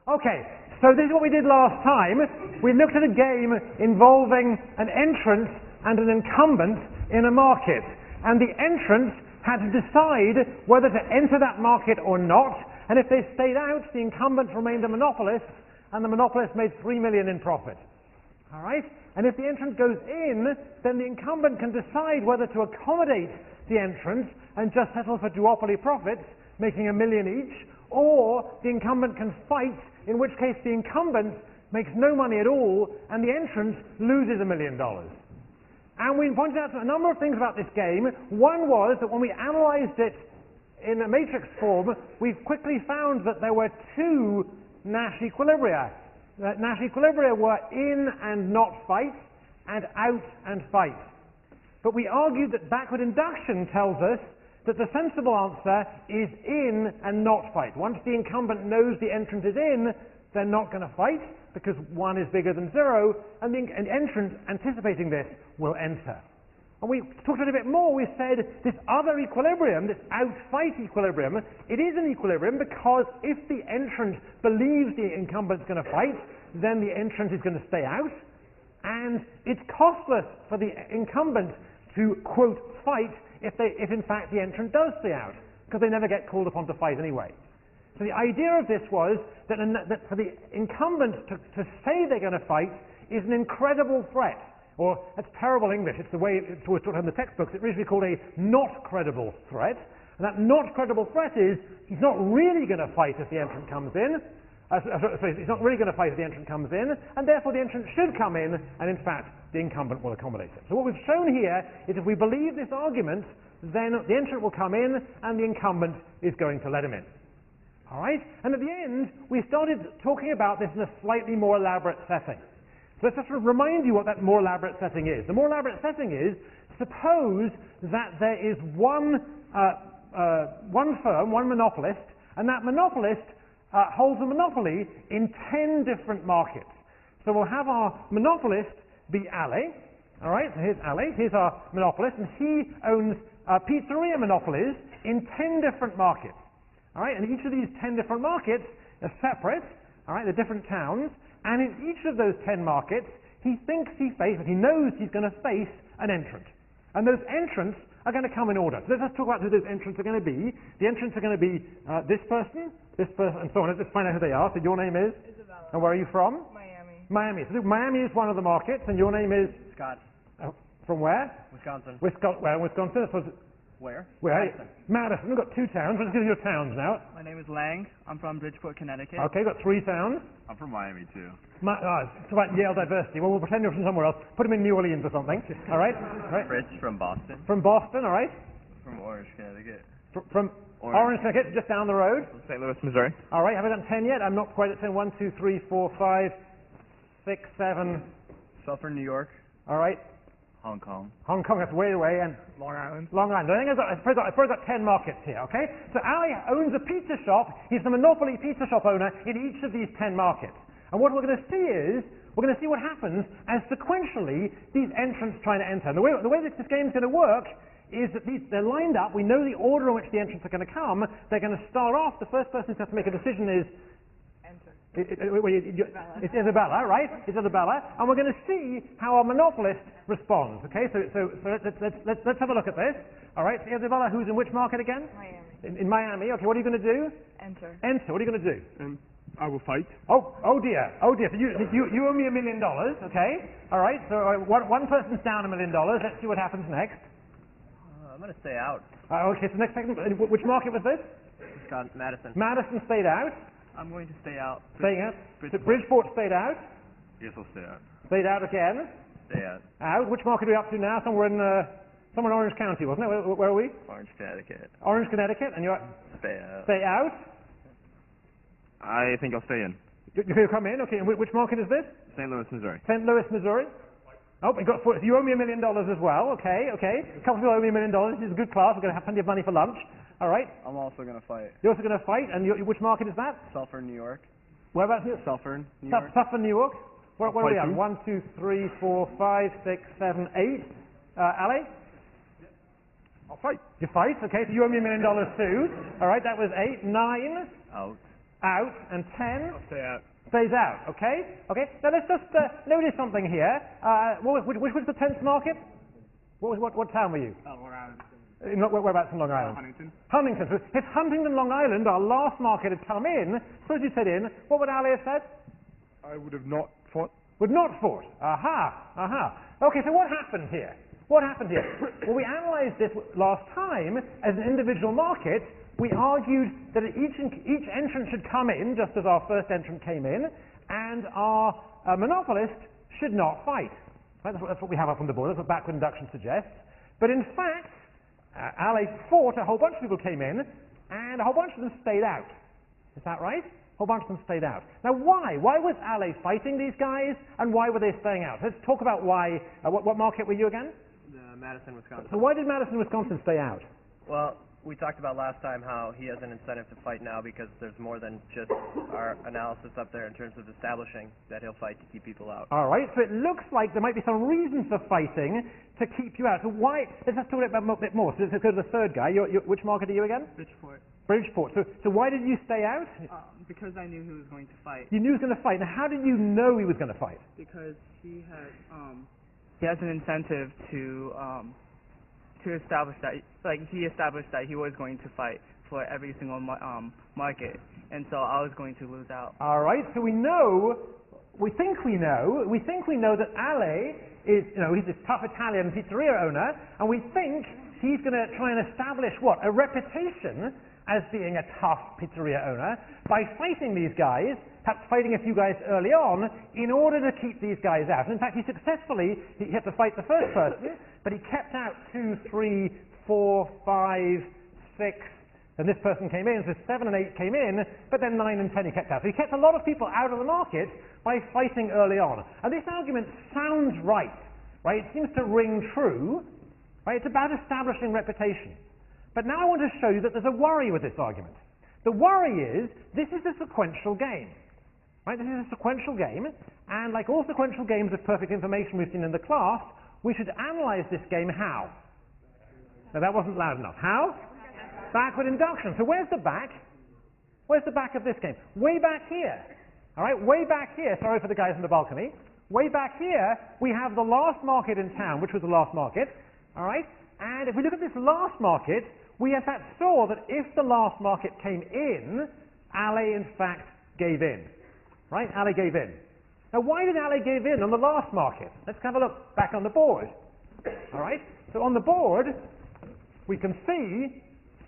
Okay, so this is what we did last time. We looked at a game involving an entrant and an incumbent in a market. And the entrant had to decide whether to enter that market or not. And if they stayed out, the incumbent remained a monopolist, and the monopolist made $3 million in profit. All right? And if the entrant goes in, then the incumbent can decide whether to accommodate the entrant and just settle for duopoly profits, making $1 million each, or the incumbent can fight, in which case the incumbent makes no money at all and the entrant loses $1 million. And we pointed out a number of things about this game. One was that when we analyzed it in a matrix form, we quickly found that there were two Nash equilibria. Nash equilibria were in and not fight, and out and fight. But we argued that backward induction tells us that the sensible answer is in and not fight. Once the incumbent knows the entrant is in, they're not going to fight, because 1 is bigger than 0, and the entrant, anticipating this, will enter. And we talked a little bit more. We said this other equilibrium, this out-fight equilibrium, it is an equilibrium because if the entrant believes the incumbent's going to fight, then the entrant is going to stay out. And it's costless for the incumbent to, quote, fight if in fact the entrant does stay out, because they never get called upon to fight anyway. So the idea of this was that for the incumbent to say they're going to fight is an incredible threat. Or, that's terrible English, it's the way it's always taught in the textbooks. It's usually called a not credible threat. And that not credible threat is, he's not really going to fight if the entrant comes in. He's not really going to fight if the entrant comes in, and therefore the entrant should come in, and in fact, the incumbent will accommodate it. So what we've shown here is if we believe this argument, then the entrant will come in, and the incumbent is going to let him in. All right? And at the end, we started talking about this in a slightly more elaborate setting. So let's just remind you what that more elaborate setting is. The more elaborate setting is, suppose that there is one firm, one monopolist, and that monopolist holds a monopoly in 10 different markets. So we'll have our monopolist be Ali. All right, so here's Ali, here's our monopolist, and he owns pizzeria monopolies in 10 different markets. All right, and each of these 10 different markets are separate. All right, they're different towns. And in each of those 10 markets, he knows he's going to face an entrant. And those entrants are going to come in order. So let's talk about who those entrants are going to be. The entrants are going to be this person, and so on. Let's find out who they are. So your name is? Isabella. And where are you from? Miami. Miami. So Miami is one of the markets, and your name is? Scott. From where? Wisconsin. Wisconsin. Where? Madison. Madison. We've got 2 towns. Let's give you your towns now. My name is Lang. I'm from Bridgeport, Connecticut. Okay, got 3 towns. I'm from Miami too. It's about Yale diversity. Well, we'll pretend you're from somewhere else. Put them in New Orleans or something. All right? Rich from Boston. From Boston, all right? From Orange, Connecticut. From Orange, Connecticut, just down the road. From St. Louis, Missouri. All right, have I done 10 yet? I'm not quite at 10. 1, 2, 3, 4, 5, 6, 7. Sulphur, New York. All right. Hong Kong. Hong Kong, that's way away, and Long Island. Long Island. I think I've probably got 10 markets here, okay? So Ali owns a pizza shop. He's the monopoly pizza shop owner in each of these 10 markets. And what we're going to see is, we're going to see what happens as sequentially these entrants try to enter. And the way that this game is going to work is that they're lined up. We know the order in which the entrants are going to come. They're going to start off. The first person who has to make a decision is it's Isabella, right? It's Isabella, and we're going to see how our monopolist responds. Okay, so let's have a look at this. All right, so Isabella, who's in which market again? Miami. In Miami. Okay, what are you going to do? Enter. Enter. What are you going to do? I will fight. Oh dear. So you owe me $1 million. Okay. All right. So one person's down $1 million. Let's see what happens next. I'm going to stay out. Okay. So next second, which market was this? Wisconsin, Madison. Madison stayed out. I'm going to stay out. Staying out. Bridgeport. So Bridgeport stayed out. Yes, I'll stay out. Stayed out again. Stay out. Out. Which market are we up to now? Somewhere in Orange County, wasn't it? Where are we? Orange, Connecticut. Orange, Connecticut, and you're Stay out. stay out. I think I'll stay in. You come in. Okay. And which market is this? St. Louis, Missouri. St. Louis, Missouri. Oh, you owe me $1 million as well. Okay. A couple of people owe me $1 million. This is a good class. We're going to have plenty of money for lunch. All right. I'm also going to fight. You're also going to fight, and which market is that? Sulphur, New York. Whereabouts? Sulphur, New York. Sulphur, New York. Where are we at? Fight 1, 2, 3, 4, 5, 6, 7, 8. Ali? I'll fight. You fight. Okay, so you owe me $1 million too. All right, that was 8. 9. Out. out, and 10 I'll stay out. stays out. Okay? Okay. Now let's just notice something here. Which was the 10th market? What town were you? Long Island. Whereabouts in Long Island? Huntington. Huntington. So if Huntington, Long Island, our last market had come in, suppose you said in, what would Ali have said? I would have not fought. Would not fought. Aha. Okay, so what happened here? What happened here? Well, we analyzed this last time as an individual market. We argued that each entrant should come in, just as our first entrant came in, and our monopolist should not fight. Right? That's what we have up on the board. That's what backward induction suggests. But in fact, Ali fought, a whole bunch of people came in, and a whole bunch of them stayed out. Is that right? A whole bunch of them stayed out. Now why? Why was Ali fighting these guys, and why were they staying out? Let's talk about why. What market were you again? Madison, Wisconsin. So why did Madison, Wisconsin stay out? Well, we talked about last time how he has an incentive to fight now because there's more than just our analysis up there in terms of establishing that he'll fight to keep people out. All right, so it looks like there might be some reason for fighting to keep you out. So why? Let's just talk about a bit more. So let's go to the third guy. Which market are you again? Bridgeport. Bridgeport. So why did you stay out? Because I knew he was going to fight. You knew he was going to fight. Now, how did you know he was going to fight? Because he has an incentive to establish that, he established that he was going to fight for every single market, and so I was going to lose out. All right, so we think we know that Ali is, he's this tough Italian pizzeria owner, and we think he's going to try and establish what? A reputation as being a tough pizzeria owner by fighting these guys, perhaps fighting a few guys early on, in order to keep these guys out. And in fact, he had to fight the first person, but he kept out 2, 3, 4, 5, 6, and this person came in, so 7 and 8 came in, but then 9 and 10 he kept out. So he kept a lot of people out of the market by fighting early on. And this argument sounds right? It seems to ring true, right? It's about establishing reputation. But now I want to show you that there's a worry with this argument. The worry is, this is a sequential game. Right? This is a sequential game, and like all sequential games of perfect information we've seen in the class, we should analyze this game how? Now that wasn't loud enough. How? Backward induction. So where's the back? Where's the back of this game? Way back here. All right, way back here. Sorry for the guys in the balcony. Way back here, we have the last market in town, which was the last market. All right, and if we look at this last market, we in fact saw that if the last market came in, Ali in fact gave in. Right? Ali gave in. Now why did Ali give in on the last market? Let's have a look back on the board. All right? So on the board, we can see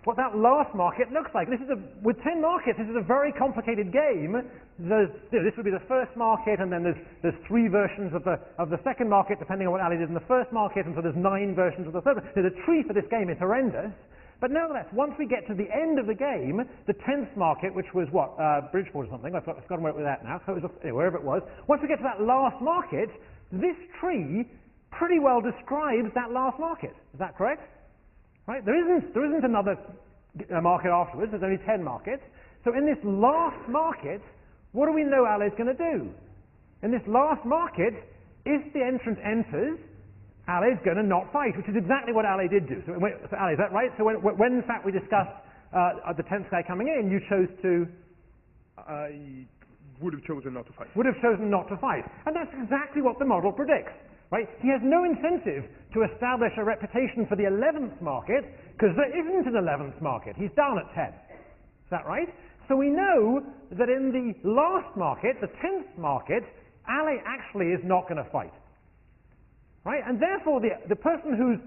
what that last market looks like. With 10 markets, this is a very complicated game. This would be the first market, and then there's 3 versions of the second market, depending on what Ali did in the first market, and so there's 9 versions of the third. So the tree for this game is horrendous. But nevertheless, once we get to the end of the game, the 10th market, which was what, Bridgeport or something, I've forgotten where it was at now, so it was, wherever it was, once we get to that last market, this tree pretty well describes that last market. Is that correct? Right? There isn't another market afterwards, there's only 10 markets. So in this last market, what do we know Ali is going to do? In this last market, if the entrant enters, Ali is going to not fight, which is exactly what Ali did do. So Ali, is that right? So when in fact we discussed the 10th guy coming in, you chose to... I would have chosen not to fight. Would have chosen not to fight. And that's exactly what the model predicts. Right? He has no incentive to establish a reputation for the 11th market, because there isn't an 11th market. He's down at 10. Is that right? So we know that in the last market, the 10th market, Ali actually is not going to fight. Right? And therefore, the person who's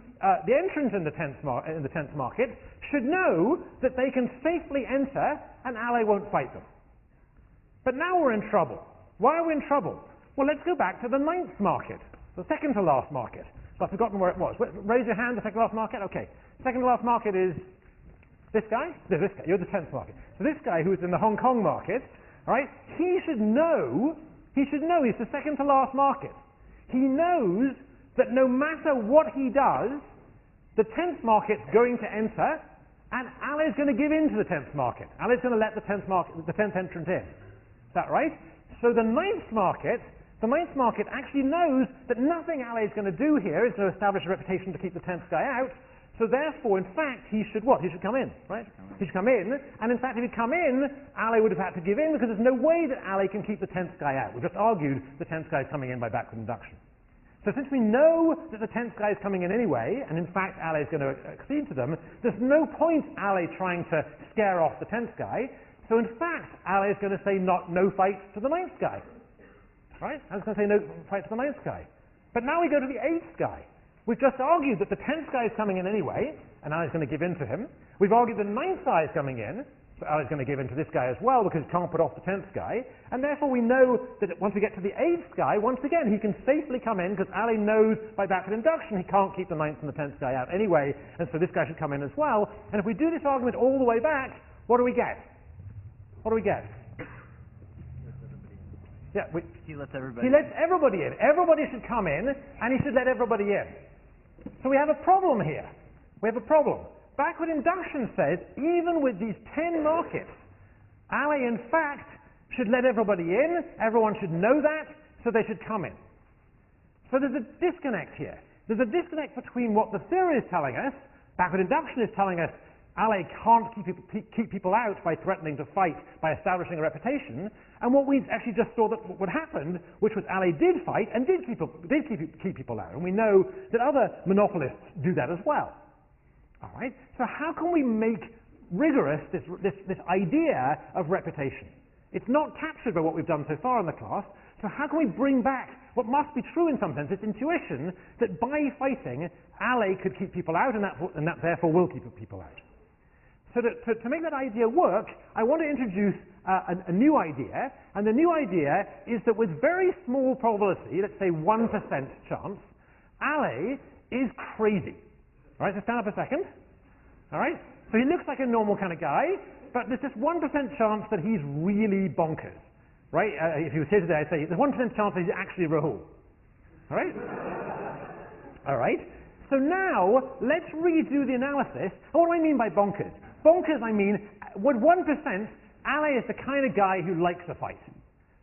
the entrant in the 10th market should know that they can safely enter and Ali won't fight them. But now we're in trouble. Why are we in trouble? Well, let's go back to the 9th market, the second to last market. So I've forgotten where it was. Raise your hand, the second to last market? Okay. Second to last market is this guy? No, this guy. You're the 10th market. So this guy who's in the Hong Kong market, all right, he should know he's the second to last market. He knows that no matter what he does, the 10th market's going to enter, and Ali's going to give in to the 10th market. Ali's going to let the 10th entrant in. Is that right? So the 9th market actually knows that nothing Ali is going to do here is to establish a reputation to keep the 10th guy out. So therefore, in fact, he should what? He should come in, right? He should come in, and in fact, if he'd come in, Ale would have had to give in because there's no way that Ale can keep the 10th guy out. We've just argued the 10th guy is coming in by backward induction. So since we know that the 10th guy is coming in anyway, and in fact Ale is going to accede to them, there's no point Ale trying to scare off the 10th guy. So in fact, Ale is going to say no fight to the 9th guy. Right? Ale's going to say no fight to the 9th guy. But now we go to the 8th guy. We've just argued that the 10th guy is coming in anyway, and Ali's going to give in to him. We've argued the 9th guy is coming in, so Ali's going to give in to this guy as well because he can't put off the 10th guy. And therefore we know that once we get to the 8th guy, once again, he can safely come in because Ali knows by backward induction he can't keep the 9th and the 10th guy out anyway, and so this guy should come in as well. And if we do this argument all the way back, what do we get? What do we get? Yeah, he lets everybody in. Everybody should come in, and he should let everybody in. So we have a problem here. We have a problem. Backward induction says, even with these 10 markets, Ali, in fact, should let everybody in. Everyone should know that, so they should come in. So there's a disconnect here. There's a disconnect between what the theory is telling us. Backward induction is telling us Ali can't keep people out by threatening to fight, by establishing a reputation, and what we actually just saw that what happened, which was Ali did fight and did keep people out, and we know that other monopolists do that as well. All right. So how can we make rigorous this idea of reputation? It's not captured by what we've done so far in the class. So how can we bring back what must be true in some sense, this intuition that by fighting, Ali could keep people out, and that therefore will keep people out. So to make that idea work, I want to introduce a new idea, and the new idea is that with very small probability, let's say 1% chance, Ali is crazy. All right, so stand up a second. All right, so he looks like a normal kind of guy, but there's just 1% chance that he's really bonkers. Right? If he was here today, I'd say there's 1% chance that he's actually Rahul. All right? All right. So now, let's redo the analysis. And what do I mean by bonkers? Bonkers, I mean, with 1%, Ali is the kind of guy who likes a fight.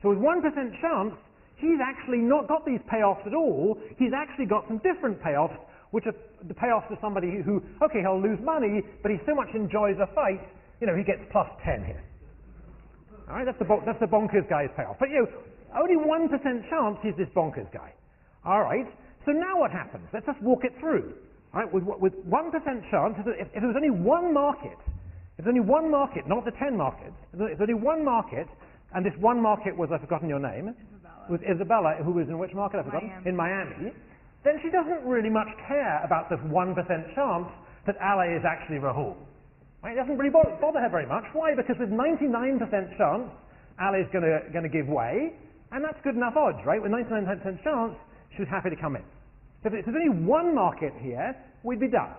So with 1% chance, he's actually not got these payoffs at all. He's actually got some different payoffs, which are the payoffs to somebody who, okay, he'll lose money, but he so much enjoys a fight, he gets plus 10 here. All right, that's the bonkers guy's payoff. But only 1% chance he's this bonkers guy. All right, so now what happens? Let's just walk it through. All right, with 1% chance, if there was only one market, not the 10 markets, if there's only one market, and this one market was, I've forgotten your name, was Isabella, who was in which market? I've forgotten. In Miami. Then she doesn't really much care about this 1% chance that Ali is actually Rahul. Right? It doesn't really bother her very much. Why? Because with 99% chance, Ali is going to give way, and that's good enough odds, right? With 99% chance, she's happy to come in. So if there's only one market here, we'd be done.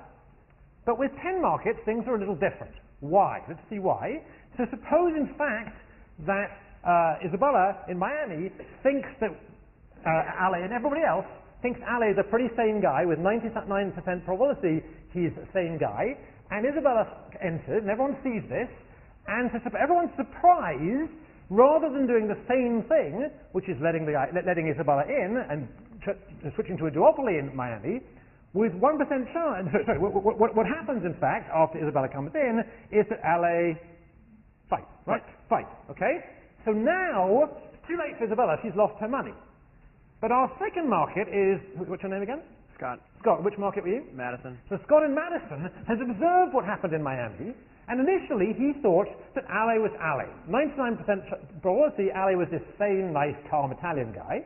But with 10 markets, things are a little different. Why? Let's see why. So suppose, in fact, that Isabella in Miami thinks that Ali and everybody else thinks Ali is a pretty sane guy with 99% probability he's a sane guy, and Isabella enters, and everyone sees this, and everyone's surprised, rather than doing the same thing, which is letting Isabella in and switching to a duopoly in Miami, with 1% chance. Sorry, what happens, in fact, after Isabella comes in, is that Ali fights, right? Fight, okay? So now, it's too late for Isabella, she's lost her money. But our second market is, what's your name again? Scott. Scott, which market were you? Madison. So Scott in Madison has observed what happened in Miami, and initially he thought that Ali was Ali. 99% probability Ali was this sane, nice, calm Italian guy,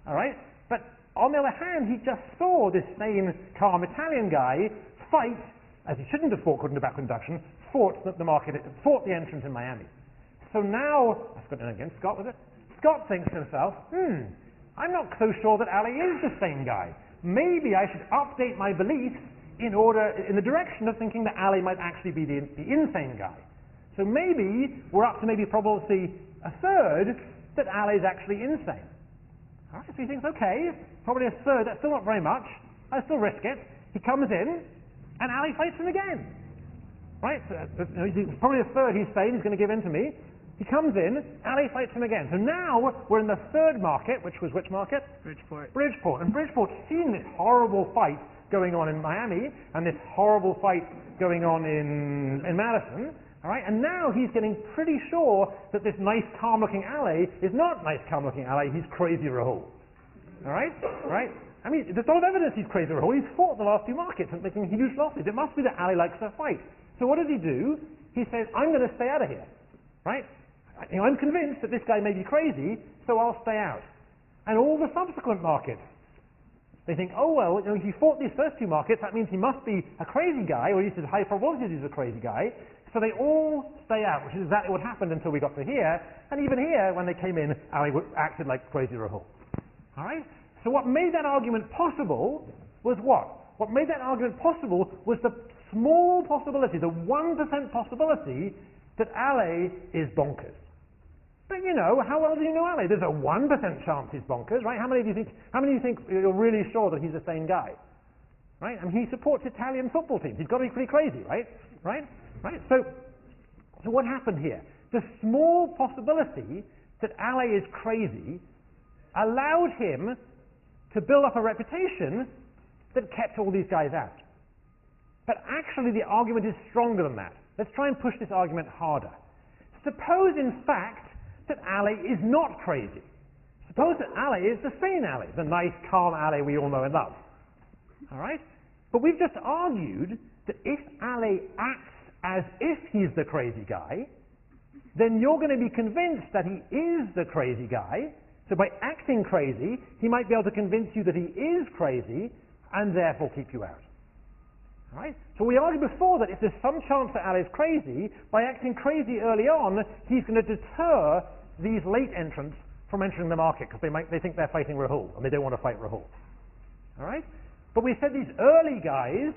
all right? But on the other hand, he just saw this sane, calm Italian guy fight, as he shouldn't have fought, couldn't have backward induction, fought the entrance in Miami. So now, Scott was it? Scott thinks to himself, I'm not so sure that Ali is the same guy. Maybe I should update my beliefs in the direction of thinking that Ali might actually be the insane guy. So maybe we're up to probability a third that Ali is actually insane. All right, so he thinks, okay, probably a third, that's still not very much. I'll still risk it. He comes in, and Ali fights him again. Right? So, probably a third he's sane, he's going to give in to me. He comes in, Ali fights him again. So now we're in the third market, which was which market? Bridgeport. Bridgeport. And Bridgeport's seen this horrible fight going on in Miami and this horrible fight going on in Madison. All right, and now he's getting pretty sure that this nice, calm-looking ally is not nice, calm-looking ally. He's crazy Rahul. All right, right. I mean, there's a lot of evidence he's crazy Rahul. He's fought the last 2 markets and making huge losses. It must be that ally likes to fight. So what does he do? He says, I'm going to stay out of here. Right? I'm convinced that this guy may be crazy, so I'll stay out. And all the subsequent markets, they think, oh well, he fought these first 2 markets. That means he must be a crazy guy, or at least there's high probability he's a crazy guy. So they all stay out, which is exactly what happened until we got to here. And even here, when they came in, Ali acted like crazy Rahul. All right? So what made that argument possible was what? What made that argument possible was the small possibility, the 1% possibility that Ali is bonkers. But you know, how well do you know Ali? There's a 1% chance he's bonkers, right? How many do you think you're really sure that he's a sane guy? Right? I mean, he supports Italian football teams. He's got to be pretty crazy, right? Right? Right? So what happened here? The small possibility that Ali is crazy allowed him to build up a reputation that kept all these guys out. But actually the argument is stronger than that. Let's try and push this argument harder. Suppose in fact that Ali is not crazy. Suppose that Ali is the sane Ali, the nice, calm Ali we all know and love. All right? But we've just argued that if Ali acts as if he's the crazy guy, then you're going to be convinced that he is the crazy guy. So by acting crazy, he might be able to convince you that he is crazy and therefore keep you out. All right? So we argued before that if there's some chance that Ali is crazy, by acting crazy early on, he's going to deter these late entrants from entering the market because they think they're fighting Rahul and they don't want to fight Rahul. All right? But we said these early guys,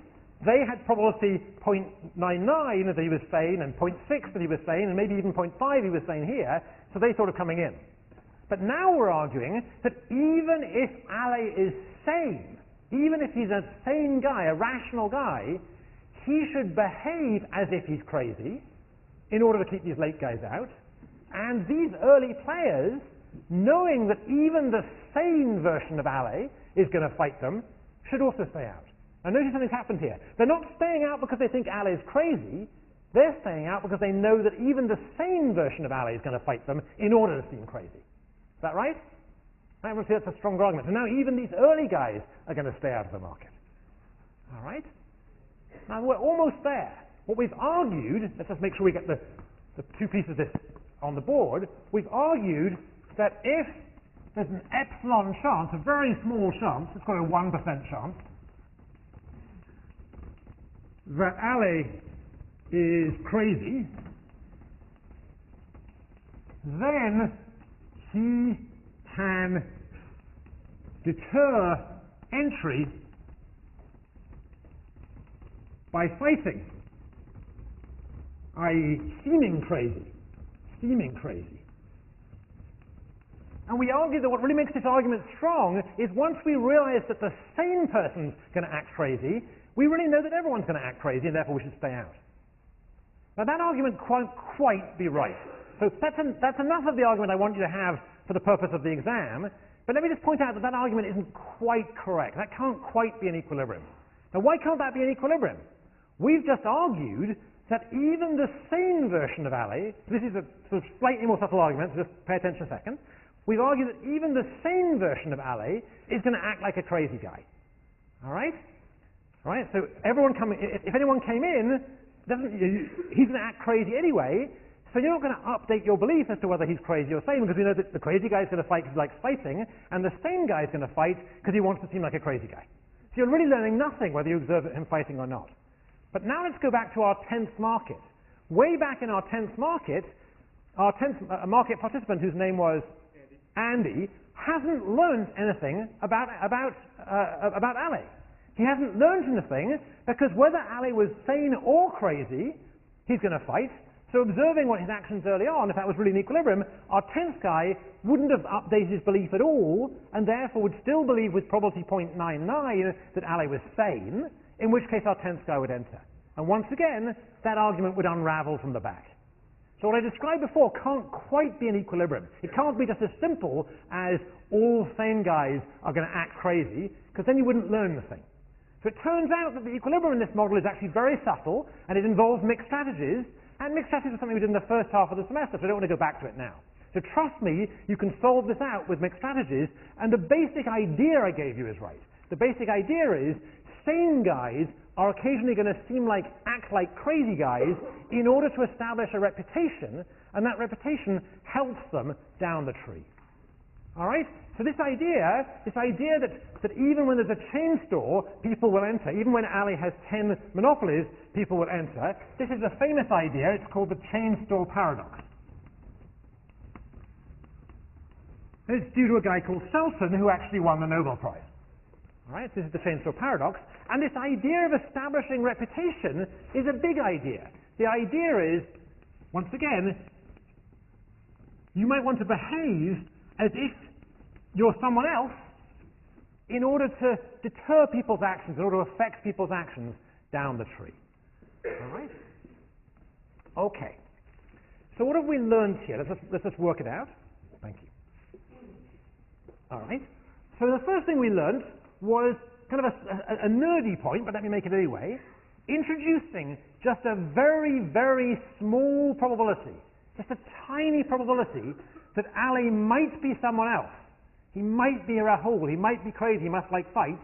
they had probability 0.99 that he was sane and 0.6 that he was sane and maybe even 0.5 he was sane here, so they thought of coming in. But now we're arguing that even if Ali is sane, even if he's a sane guy, a rational guy, he should behave as if he's crazy in order to keep these late guys out. And these early players, knowing that even the sane version of Ali is going to fight them, should also stay out. Now notice something's happened here. They're not staying out because they think Ali is crazy. They're staying out because they know that even the sane version of Ali is going to fight them in order to seem crazy. Is that right? Right, we'll see that's a strong argument. So now even these early guys are going to stay out of the market. All right? Now we're almost there. What we've argued, let's just make sure we get the 2 pieces of this on the board. We've argued that if there's an epsilon chance, a very small chance, let's call it a 1% chance, that Ali is crazy, then he can deter entry by fighting, i.e. seeming crazy. And we argue that what really makes this argument strong is once we realize that the sane person's going to act crazy, we really know that everyone's going to act crazy and therefore we should stay out. Now that argument can't quite be right. So that's enough of the argument I want you to have for the purpose of the exam, but let me just point out that that argument isn't quite correct. That can't quite be an equilibrium. Now why can't that be an equilibrium? We've just argued that even the sane version of Ali, this is a sort of slightly more subtle argument, so just pay attention a second. We've argued that even the sane version of Ali is going to act like a crazy guy. All right? All right? So everyone if anyone came in, he's going to act crazy anyway, so you're not going to update your belief as to whether he's crazy or sane, because we know that the crazy guy is going to fight because he likes fighting, and the sane guy is going to fight because he wants to seem like a crazy guy. So you're really learning nothing whether you observe him fighting or not. But now let's go back to our 10th market. Way back in our 10th market, our 10th market participant, whose name was Andy, hasn't learned anything about Ali. He hasn't learned anything because whether Ali was sane or crazy, he's going to fight. So observing what his actions early on, if that was really an equilibrium, our 10th guy wouldn't have updated his belief at all, and therefore would still believe with probability 0.99 that Ali was sane, in which case our 10th guy would enter. And once again, that argument would unravel from the back. So what I described before can't quite be an equilibrium. It can't be just as simple as all sane guys are going to act crazy, because then you wouldn't learn the thing. So it turns out that the equilibrium in this model is actually very subtle, and it involves mixed strategies, and mixed strategies are something we did in the first half of the semester, so I don't want to go back to it now. So trust me, you can solve this out with mixed strategies, and the basic idea I gave you is right. The basic idea is sane guys are occasionally going to act like crazy guys in order to establish a reputation, and that reputation helps them down the tree. All right? So this idea that even when there's a chain store, people will enter. Even when Ali has 10 monopolies, people will enter. This is a famous idea. It's called the chain store paradox. It's due to a guy called Selson who actually won the Nobel Prize. All right? This is the chain store paradox. And this idea of establishing reputation is a big idea. The idea is, once again, you might want to behave as if you're someone else in order to deter people's actions, in order to affect people's actions down the tree. All right? Okay. So what have we learned here? Let's just work it out. Thank you. All right. So the first thing we learned was kind of a nerdy point, but let me make it anyway. Introducing just a very, very small probability, just a tiny probability that Ali might be someone else. He might be a Rahul, he might be crazy, he must like fights.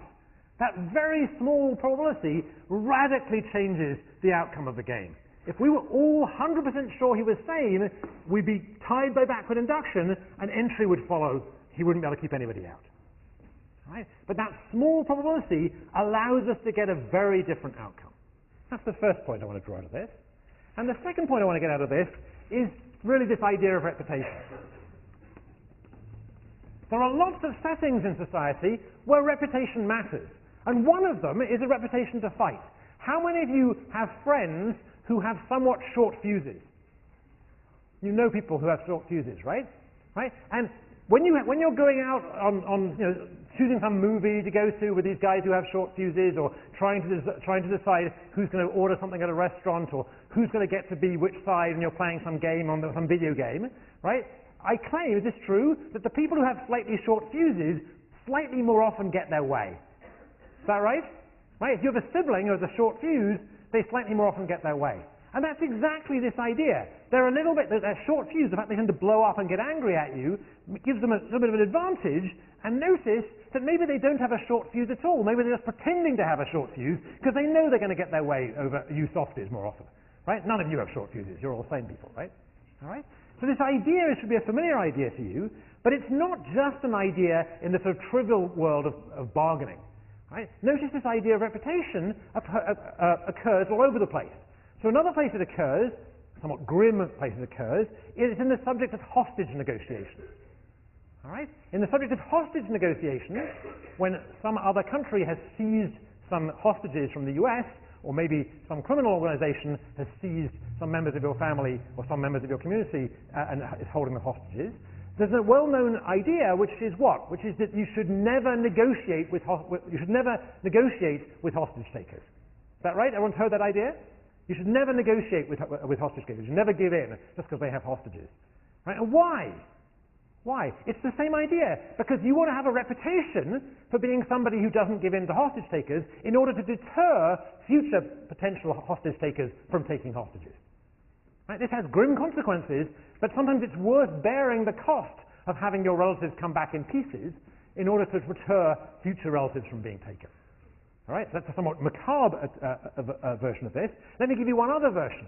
That very small probability radically changes the outcome of the game. If we were all 100% sure he was sane, we'd be tied by backward induction, and entry would follow. He wouldn't be able to keep anybody out. Right? But that small probability allows us to get a very different outcome. That's the first point I want to draw out of this. And the second point I want to get out of this is really this idea of reputation. There are lots of settings in society where reputation matters. And one of them is a reputation to fight. How many of you have friends who have somewhat short fuses? You know people who have short fuses, right? Right? And when you're going out on choosing some movie to go to with these guys who have short fuses, or trying to decide who's going to order something at a restaurant, or who's going to get to be which side, and you're playing some game on some video game, right? I claim, is this true, that the people who have slightly short fuses slightly more often get their way. Is that right? Right? If you have a sibling who has a short fuse, they slightly more often get their way. And that's exactly this idea. They're short fuse, the fact they tend to blow up and get angry at you, gives them a little bit of an advantage. And notice that maybe they don't have a short fuse at all. Maybe they're just pretending to have a short fuse because they know they're going to get their way over you softies more often. Right? None of you have short fuses. You're all sane people, right? All right? So this idea should be a familiar idea to you, but it's not just an idea in the sort of trivial world of bargaining. Right? Notice this idea of reputation occurs all over the place. So another place it occurs, somewhat grim place it occurs, is in the subject of hostage negotiations. All right? In the subject of hostage negotiations, when some other country has seized some hostages from the US, or maybe some criminal organization has seized some members of your family or some members of your community and is holding the hostages, there's a well-known idea, which is what? Which is that you should never negotiate with hostage takers. Is that right? Everyone's heard that idea? You should never negotiate with hostage takers. You should never give in just because they have hostages. Right? And why? Why? It's the same idea. Because you want to have a reputation for being somebody who doesn't give in to hostage takers in order to deter future potential hostage takers from taking hostages. Right? This has grim consequences, but sometimes it's worth bearing the cost of having your relatives come back in pieces in order to deter future relatives from being taken. All right, so that's a somewhat macabre version of this. Let me give you one other version.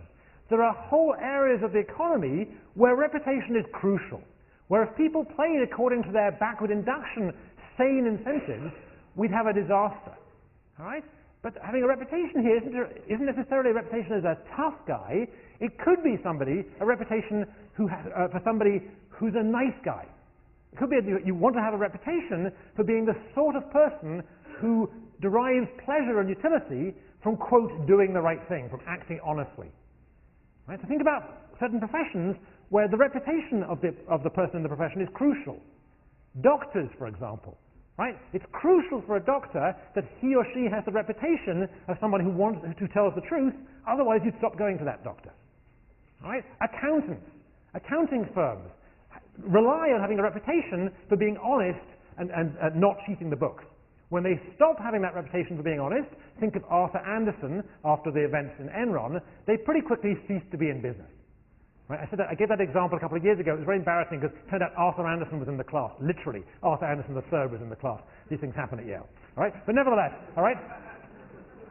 There are whole areas of the economy where reputation is crucial, where if people played according to their backward induction sane incentives, we'd have a disaster. All right? But having a reputation here isn't necessarily a reputation as a tough guy. It could be a reputation for somebody who's a nice guy. It could be you want to have a reputation for being the sort of person who derives pleasure and utility from, quote, doing the right thing, from acting honestly. Right? So think about certain professions where the reputation of the person in the profession is crucial. Doctors, for example. Right? It's crucial for a doctor that he or she has the reputation of someone who tells the truth, otherwise you'd stop going to that doctor. All right? Accountants, accounting firms rely on having a reputation for being honest and not cheating the books. When they stop having that reputation for being honest, think of Arthur Andersen after the events in Enron, they pretty quickly ceased to be in business. Right? I gave that example a couple of years ago. It was very embarrassing because it turned out Arthur Andersen was in the class. Literally, Arthur Andersen III was in the class. These things happen at Yale. All right? But nevertheless, all right?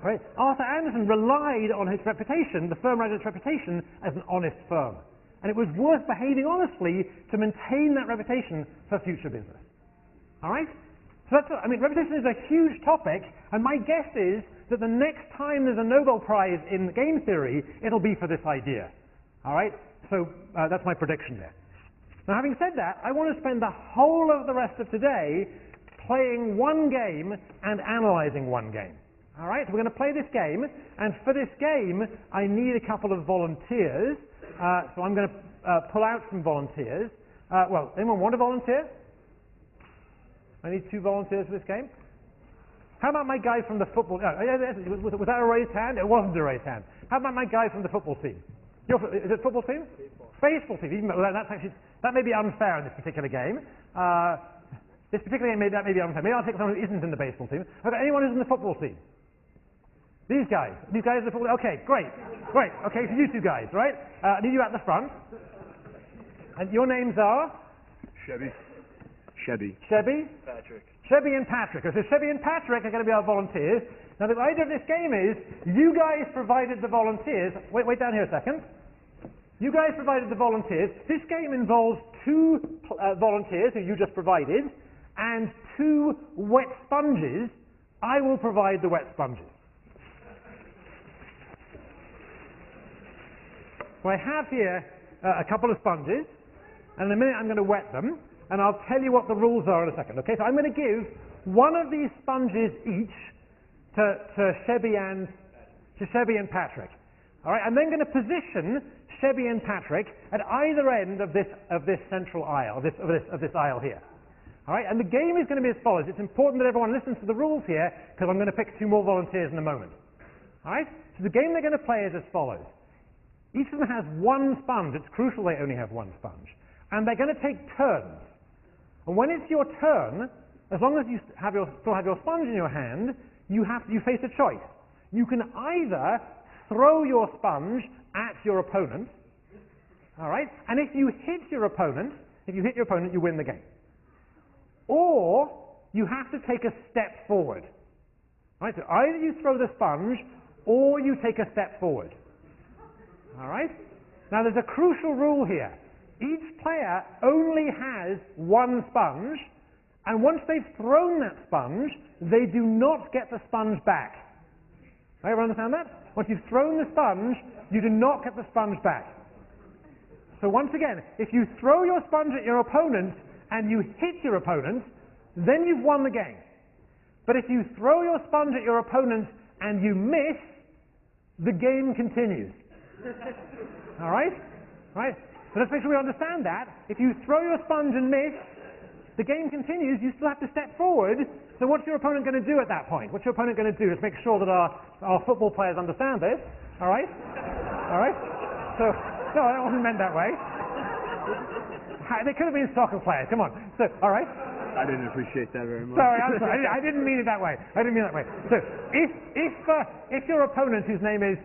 Right? Arthur Andersen relied on his reputation, the firm relied on its reputation as an honest firm. And it was worth behaving honestly to maintain that reputation for future business. All right? So reputation is a huge topic, and my guess is that the next time there's a Nobel Prize in game theory, it'll be for this idea. All right? So that's my prediction there. Now, having said that, I want to spend the whole of the rest of today playing one game and analyzing one game. All right? So we're going to play this game, and for this game, I need a couple of volunteers. So I'm going to pull out some volunteers. Well, anyone want to volunteer? I need 2 volunteers for this game. How about my guy from the football? Was that a raised hand? It wasn't a raised hand. How about my guy from the football team? Is it football team? Baseball team. Even, that may be unfair in this particular game. This particular game, that may be unfair. Maybe I'll take someone who isn't in the baseball team. Okay, anyone who's in the football team? These guys in the football. Okay, great. Okay, so you 2 guys, right? I need you at the front. And your names are? Chevy. Patrick. Chevy and Patrick. So Chevy and Patrick are going to be our volunteers. Now the idea of this game is, you guys provided the volunteers. Wait down here a second. You guys provided the volunteers. This game involves 2 volunteers who you just provided, and 2 wet sponges. I will provide the wet sponges. So I have here a couple of sponges, and in a minute I'm going to wet them, and I'll tell you what the rules are in a second. Okay, so I'm going to give one of these sponges each to Chevy and Patrick. All right, I'm then going to position Chevy and Patrick at either end of this central aisle, of this aisle here. All right, and the game is going to be as follows. It's important that everyone listens to the rules here, because I'm going to pick 2 more volunteers in a moment. All right, so the game they're going to play is as follows. Each of them has 1 sponge. It's crucial they only have 1 sponge. And they're going to take turns. And when it's your turn, as long as you still have your sponge in your hand, you face a choice. You can either throw your sponge at your opponent, all right? And if you hit your opponent, you win the game. Or you have to take a step forward. All right? So either you throw the sponge, or you take a step forward. All right? Now there's a crucial rule here. Each player only has 1 sponge, and once they've thrown that sponge, they do not get the sponge back. Everyone understand that? Once you've thrown the sponge, you do not get the sponge back. So once again, if you throw your sponge at your opponent and you hit your opponent, then you've won the game. But if you throw your sponge at your opponent and you miss, the game continues. All right? Right? So let's make sure we understand that. If you throw your sponge and miss, the game continues. You still have to step forward. So what's your opponent going to do at that point? What's your opponent going to do? Let's make sure that our football players understand this. All right? All right? So, no, that wasn't meant that way. They could have been soccer players. Come on. So, all right? I didn't appreciate that very much. Sorry, I'm sorry. I didn't mean it that way. So if your opponent, whose name is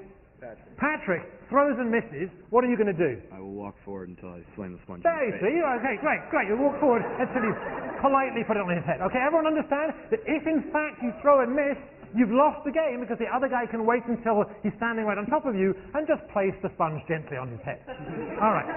Patrick, throws and misses, what are you going to do? I will walk forward until I slam the sponge. There you see. Okay, great. You walk forward until you politely put it on his head. Okay, everyone understand that if in fact you throw and miss, you've lost the game, because the other guy can wait until he's standing right on top of you and just place the sponge gently on his head. All right.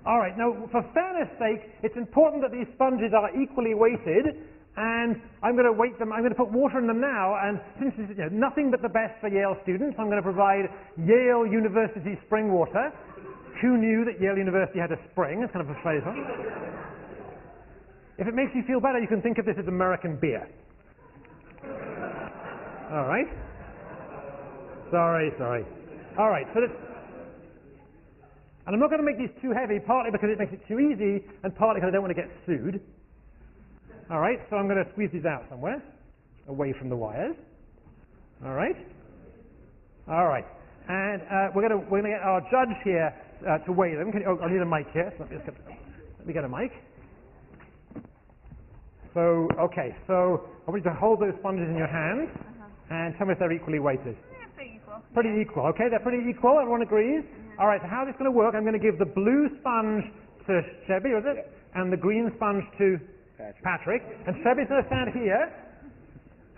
All right. Now, for fairness' sake, it's important that these sponges are equally weighted. And I'm going to weight them. I'm going to put water in them now. And since this is nothing but the best for Yale students, I'm going to provide Yale University spring water. Who knew that Yale University had a spring? It's kind of a flavor. If it makes you feel better, you can think of this as American beer. All right. Sorry. All right. So let's. And I'm not going to make these too heavy, partly because it makes it too easy, and partly because I don't want to get sued. All right, so I'm going to squeeze these out somewhere, away from the wires. All right. And we're going to get our judge here to weigh them. I need a mic here. So let me get a mic. So, okay, so I want you to hold those sponges in your hands and tell me if they're equally weighted. Yeah, pretty equal. Pretty equal, okay, they're pretty equal, everyone agrees? All right, so how is this going to work? I'm going to give the blue sponge to Shebby, was it? And the green sponge to Patrick. And Shebby's going to stand here,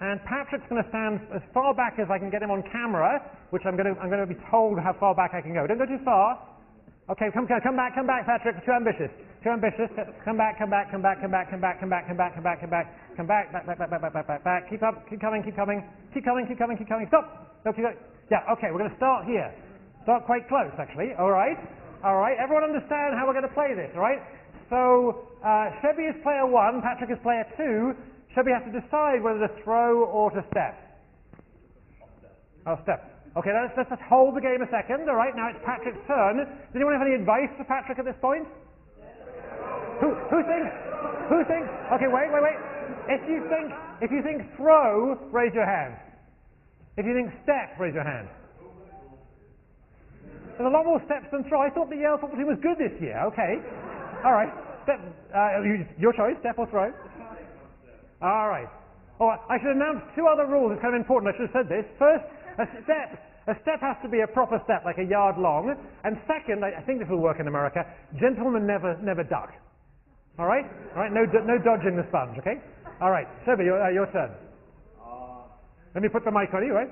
and Patrick's going to stand as far back as I can get him on camera, which I'm going to be told how far back I can go. Don't go too far. Okay, come back, Patrick. Too ambitious. Come back. Back. Keep coming. Stop. No, yeah, okay, we're going to start here. Start quite close, actually. All right. Everyone understand how we're going to play this, all right? So, Shebby is player 1, Patrick is player 2. Shebby has to decide whether to throw or to step. Oh, step. Okay, let's just hold the game a second. All right, now it's Patrick's turn. Does anyone have any advice for Patrick at this point? Who thinks? Okay, wait. If you think throw, raise your hand. If you think step, raise your hand. There's a lot more steps than throw. I thought the Yale football team was good this year. Okay, all right. Step. Your choice, step or throw. All right. Oh, I should announce 2 other rules. It's kind of important. I should have said this. First, a step has to be a proper step, like a yard long. And second, I think this will work in America, gentlemen never duck. All right? No dodging the sponge, okay? All right, Shebby, your turn. Let me put the mic on you, right?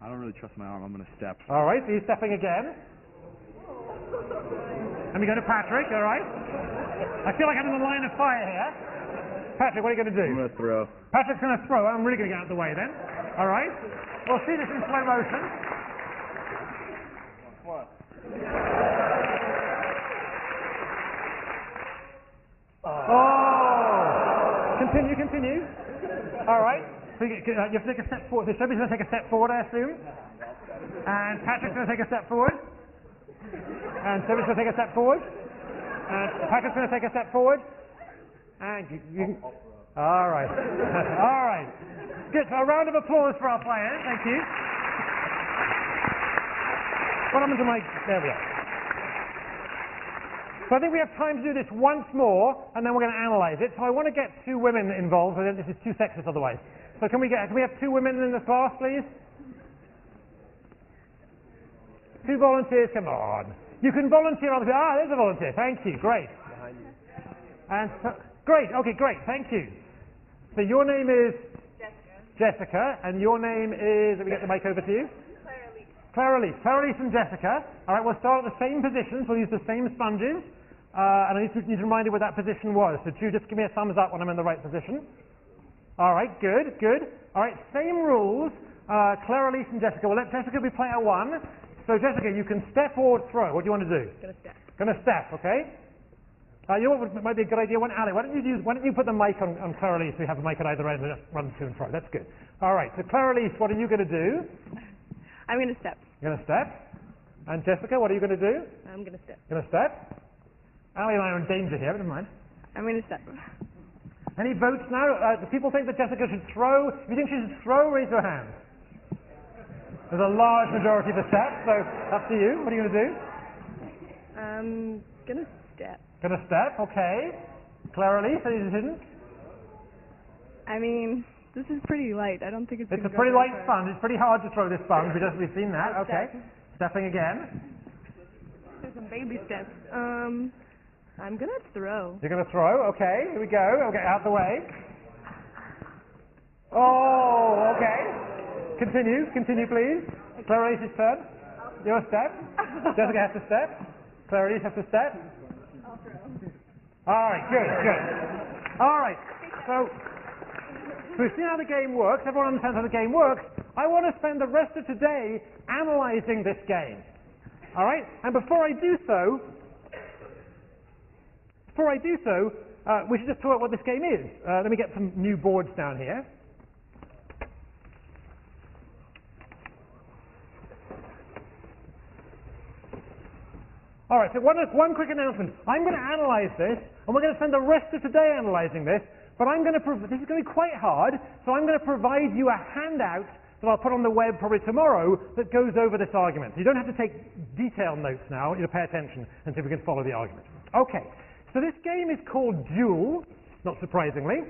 I don't really trust my arm. I'm going to step. All right, so you're stepping again. Let me go to Patrick, all right? I feel like I'm in the line of fire here. Patrick, what are you going to do? I'm going to throw. Patrick's going to throw. I'm really going to get out of the way then. All right? We'll see this in slow motion. Come on. Oh! Continue. All right. So you have to take a step forward. So Shebby's going to take a step forward, I assume. And Patrick's going to take a step forward. And Shebby's going to take a step forward. And Patrick's going to take a step forward. And all right. All right. Good. So a round of applause for our players. Thank you. What happened to my... There we are. So I think we have time to do this once more, and then we're going to analyze it. So I want to get 2 women involved. So this is too sexist otherwise. So can we have 2 women in the class, please? 2 volunteers. Come on. You can volunteer on the... there's a volunteer. Thank you. Great. Behind you. And great. Okay, great. Thank you. So your name is? Jessica. And your name is, let me get the mic over to you. Clara Elise and Jessica. All right, we'll start at the same positions. We'll use the same sponges. And I need to remind you where that position was. So just give me a thumbs up when I'm in the right position. All right, good. All right, same rules. Clara Elise and Jessica. We'll let Jessica be player 1. So Jessica, you can step or throw. What do you want to do? Gonna step, okay? You know what might be a good idea? Ali, why don't you put the mic on Clara Elise, so we have a mic at either end and just run to and fro. That's good. All right, so Clara Elise, what are you going to do? I'm going to step. You're going to step? And Jessica, what are you going to do? I'm going to step. Going to step? Ali and I are in danger here, but never mind. I'm going to step. Any votes now? Do people think that Jessica should throw? If you think she should throw, raise your hand. There's a large majority for step, so up to you. What are you going to do? I'm going to step. Going to step, okay. Clara Elise, any decisions? I mean, this is pretty light. I don't think it's a pretty light sponge. It's pretty hard to throw this sponge. We've seen that. Okay. Stepping again. There's some baby steps. I'm going to throw. You're going to throw? Okay. Here we go. Okay, out the way. Oh, okay. Continue, please. Clara Elise's turn. Your step. Jessica has to step. Clara Elise has to step. All right, good. All right, so we've seen how the game works. Everyone understands how the game works. I want to spend the rest of today analyzing this game. All right, and before I do so, we should just talk about what this game is. Let me get some new boards down here. All right, so one quick announcement. I'm going to analyze this, and we're going to spend the rest of today analyzing this, but this is going to be quite hard, so I'm going to provide you a handout that I'll put on the web probably tomorrow that goes over this argument. So you don't have to take detailed notes now, pay attention and see if we can follow the argument. Okay, so this game is called Duel, not surprisingly.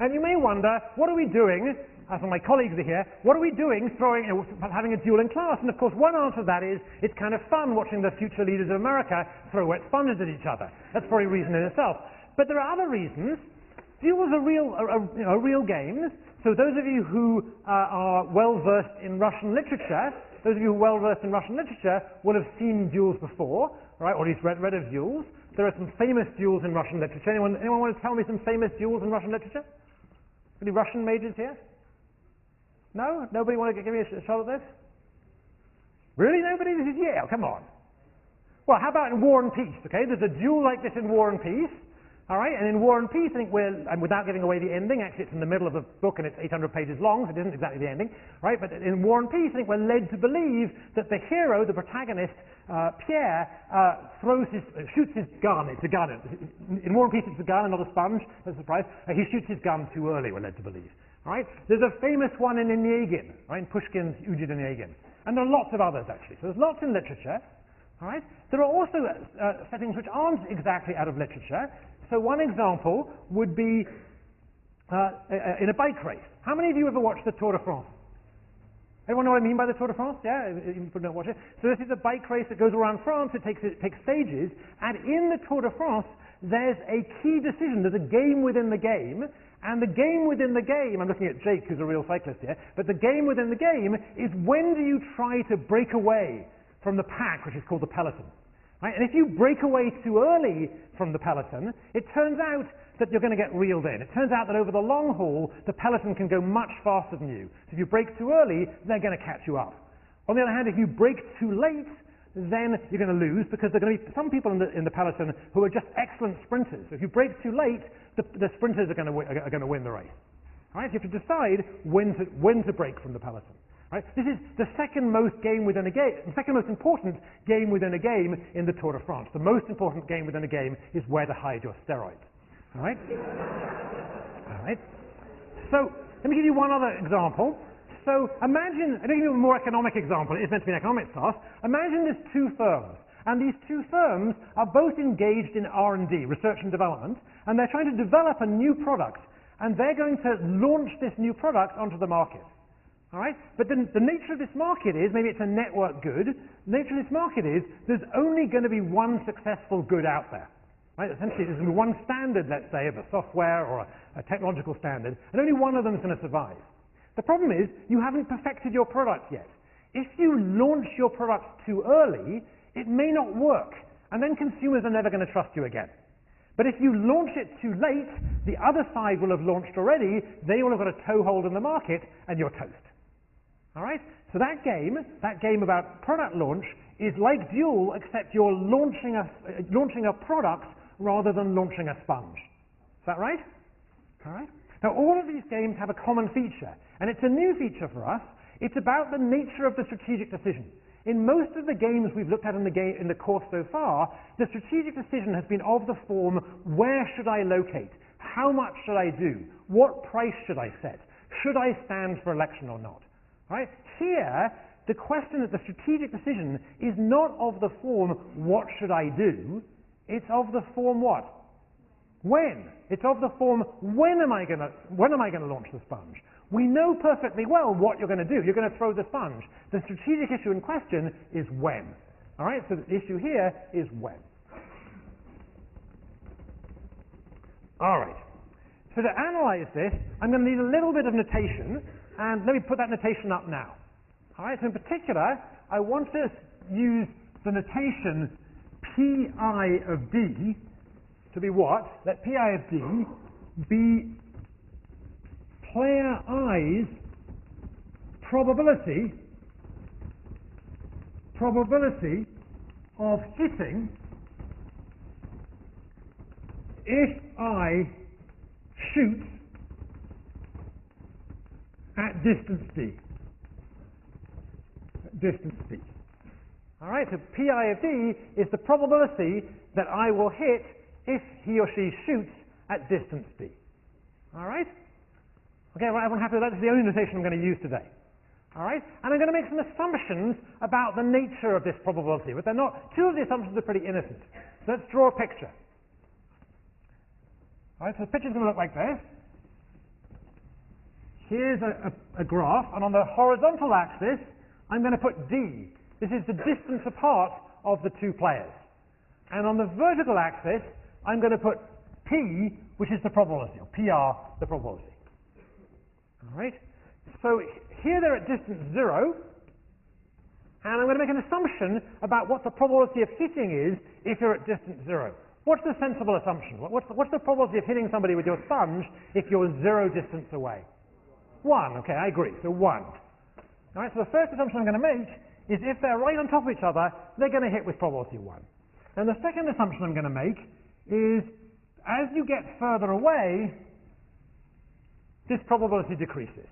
And you may wonder, what are we doing? Some of my colleagues are here. What are we doing having a duel in class? And of course, one answer to that is it's kind of fun watching the future leaders of America throw wet sponges at each other. That's probably a reason in itself. But there are other reasons. Duels are real games. So those of you who are well versed in Russian literature, will have seen duels before, right? Or at least read of duels. There are some famous duels in Russian literature. Anyone want to tell me some famous duels in Russian literature? Any Russian majors here? No? Nobody want to give me a shot at this? Really? Nobody? This is Yale. Come on. Well, how about in War and Peace? Okay, there's a duel like this in War and Peace. All right, and in War and Peace, I think and without giving away the ending, actually it's in the middle of the book and it's 800 pages long, so it isn't exactly the ending, right? But in War and Peace, I think we're led to believe that the hero, the protagonist, Pierre, shoots his gun. It's a gun. In War and Peace, it's a gun and not a sponge. No surprise. He shoots his gun too early, we're led to believe. All right? There's a famous one in Onegin, right? In Pushkin's Ujid Onegin. And there are lots of others, actually. So there's lots in literature. All right? There are also settings which aren't exactly out of literature. So one example would be in a bike race. How many of you ever watched the Tour de France? Everyone know what I mean by the Tour de France? Yeah, you don't watch it. So this is a bike race that goes around France. It takes stages, and in the Tour de France, there's a key decision. There's a game within the game, and the game within the game, I'm looking at Jake, who's a real cyclist here, but the game within the game is when do you try to break away from the pack, which is called the peloton. Right? And if you break away too early from the peloton, it turns out that you're going to get reeled in. It turns out that over the long haul, the peloton can go much faster than you. So if you break too early, they're going to catch you up. On the other hand, if you break too late, then you're going to lose because there are going to be some people in the peloton who are just excellent sprinters. So if you break too late, the sprinters are going to win the race. All right? So you have to decide when to break from the peloton. Right? This is the second most important game within a game in the Tour de France. The most important game within a game is where to hide your steroids. All right? All right. So let me give you one other example. So imagine, I'm going to give you a more economic example. It's meant to be an economics class. Imagine there's two firms, and these two firms are both engaged in R&D, research and development, and they're trying to develop a new product, and they're going to launch this new product onto the market. All right? But the nature of this market is, maybe it's a network good, the nature of this market is there's only going to be one successful good out there. Right? Essentially, there's going to be one standard, let's say, of a software or a technological standard, and only one of them is going to survive. The problem is, you haven't perfected your product yet. If you launch your product too early, it may not work, and then consumers are never going to trust you again. But if you launch it too late, the other side will have launched already, they will have got a toehold in the market, and you're toast. All right? So that game about product launch is like Duel, except you're launching a product rather than launching a sponge. Is that right? All right? Now, all of these games have a common feature, and it's a new feature for us. It's about the nature of the strategic decision. In most of the games we've looked at in the course so far, the strategic decision has been of the form, where should I locate? How much should I do? What price should I set? Should I stand for election or not? Right? Here, the question of the strategic decision is not of the form, what should I do? It's of the form what? When? It's of the form, when am I going to launch the sponge? We know perfectly well what you're going to do. You're going to throw the sponge. The strategic issue in question is when. All right? So the issue here is when. All right. So to analyze this, I'm going to need a little bit of notation. And let me put that notation up now. All right, so in particular, I want to use the notation Pi of D to be what? Let Pi of D be player I's probability of hitting if I shoot at distance D. All right, so Pi of D is the probability that I will hit if he or she shoots at distance D. All right? Okay, well, everyone happy with that? This is the only notation I'm going to use today. All right? And I'm going to make some assumptions about the nature of this probability, but they're not, two of the assumptions are pretty innocent. So let's draw a picture. All right, so the picture's going to look like this. Here's a graph, and on the horizontal axis, I'm going to put D. This is the distance apart of the two players. And on the vertical axis, I'm going to put P, which is the probability, or PR, the probability. All right? So here they're at distance 0, and I'm going to make an assumption about what the probability of hitting is if you're at distance 0. What's the sensible assumption? What's the probability of hitting somebody with your sponge if you're 0 distance away? 1. Okay, I agree. So 1. All right, so the first assumption I'm going to make is if they're right on top of each other, they're going to hit with probability 1. And the second assumption I'm going to make is as you get further away, this probability decreases.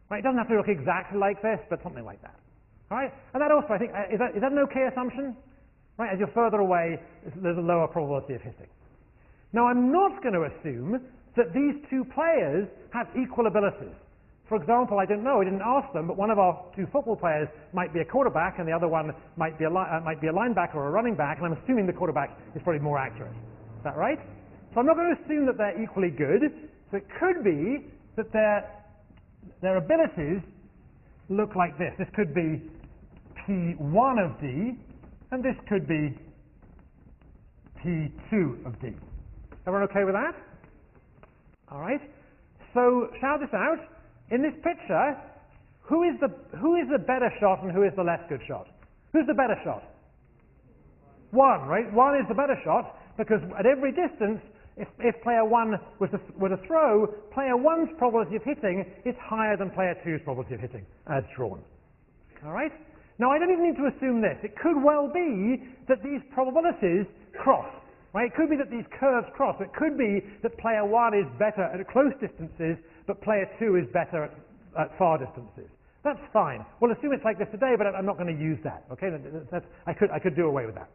Right? It doesn't have to look exactly like this, but something like that. All right? And that also, I think, is that an okay assumption? Right? As you're further away, there's a lower probability of hitting. Now, I'm not going to assume that these two players have equal abilities. For example, I don't know, I didn't ask them, but one of our two football players might be a quarterback and the other one might be a linebacker or a running back, and I'm assuming the quarterback is probably more accurate. Is that right? So I'm not going to assume that they're equally good. So it could be that their abilities look like this. This could be P1 of D, and this could be P2 of D. Everyone okay with that? All right. So shout this out. In this picture, who is the better shot and who is the less good shot? Who's the better shot? 1, right? 1 is the better shot because at every distance, if player 1 were to throw, player 1's probability of hitting is higher than player 2's probability of hitting as drawn. All right? Now, I don't even need to assume this. It could well be that these probabilities cross. Right? It could be that these curves cross. It could be that player 1 is better at close distances, but player 2 is better at far distances. That's fine. We'll assume it's like this today, but I'm not going to use that. Okay? I could do away with that.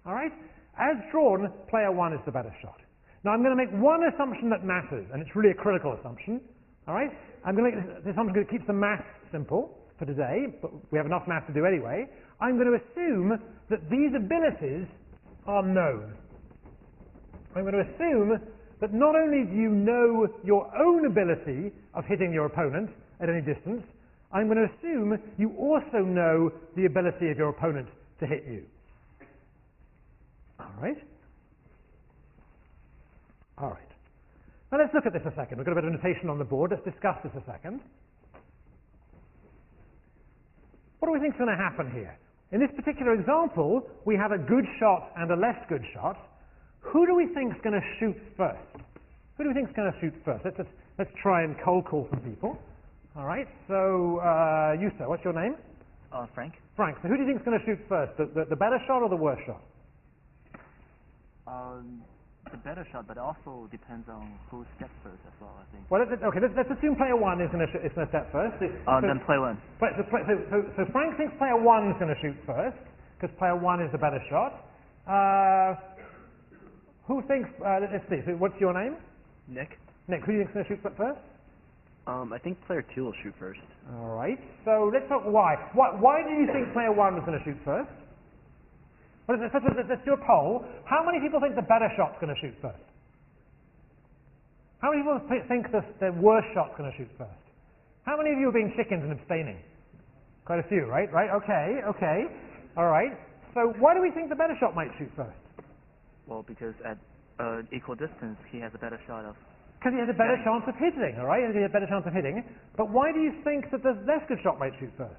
All right? As drawn, player 1 is the better shot. Now I'm going to make one assumption that matters, and it's really a critical assumption. All right? I'm going to make this assumption that keeps the math simple for today, but we have enough math to do anyway. I'm going to assume that these abilities are known. I'm going to assume that not only do you know your own ability of hitting your opponent at any distance, I'm going to assume you also know the ability of your opponent to hit you. All right? All right. Now let's look at this a second. We've got a bit of notation on the board. Let's discuss this a second. What do we think is going to happen here? In this particular example, we have a good shot and a less good shot. Who do we think is going to shoot first? Who do we think is going to shoot first? Let's try and cold call some people. All right. So you, sir, what's your name? Frank. Frank. So who do you think is going to shoot first? The better shot or the worse shot? The better shot, but it also depends on who steps first as well, I think. Well, let's assume player 1 is going to step first. Then player 1. So Frank thinks player 1 is going to shoot first because player 1 is the better shot. Who thinks? Let's see. So what's your name? Nick. Nick. Who do you think is going to shoot first? I think player 2 will shoot first. All right. So let's talk why. Why do you think player 1 is going to shoot first? Well, let's do a poll. How many people think the better shot's going to shoot first? How many people think the worse shot's going to shoot first? How many of you are being chickens and abstaining? Quite a few, right? Right? Okay. All right. So why do we think the better shot might shoot first? Well, because at equal distance, he has a better shot of... Because he has a better chance of hitting, all right? He has a better chance of hitting. But why do you think that the less good shot might shoot first?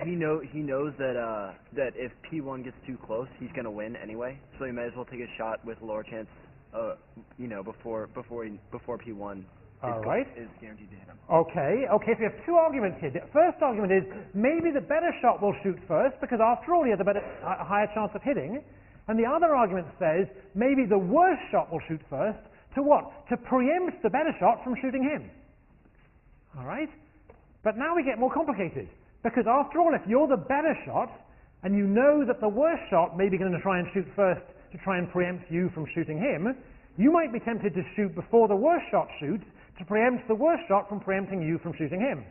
He knows that if P1 gets too close, he's going to win anyway. So he might as well take a shot with a lower chance, before P1 is guaranteed to hit him. Okay. So we have two arguments here. The first argument is maybe the better shot will shoot first because after all he has a higher chance of hitting. And the other argument says maybe the worse shot will shoot first. To what? To preempt the better shot from shooting him. All right? But now we get more complicated. Because after all, if you're the better shot, and you know that the worse shot may be going to try and shoot first to try and preempt you from shooting him, you might be tempted to shoot before the worse shot shoots to preempt the worse shot from preempting you from shooting him.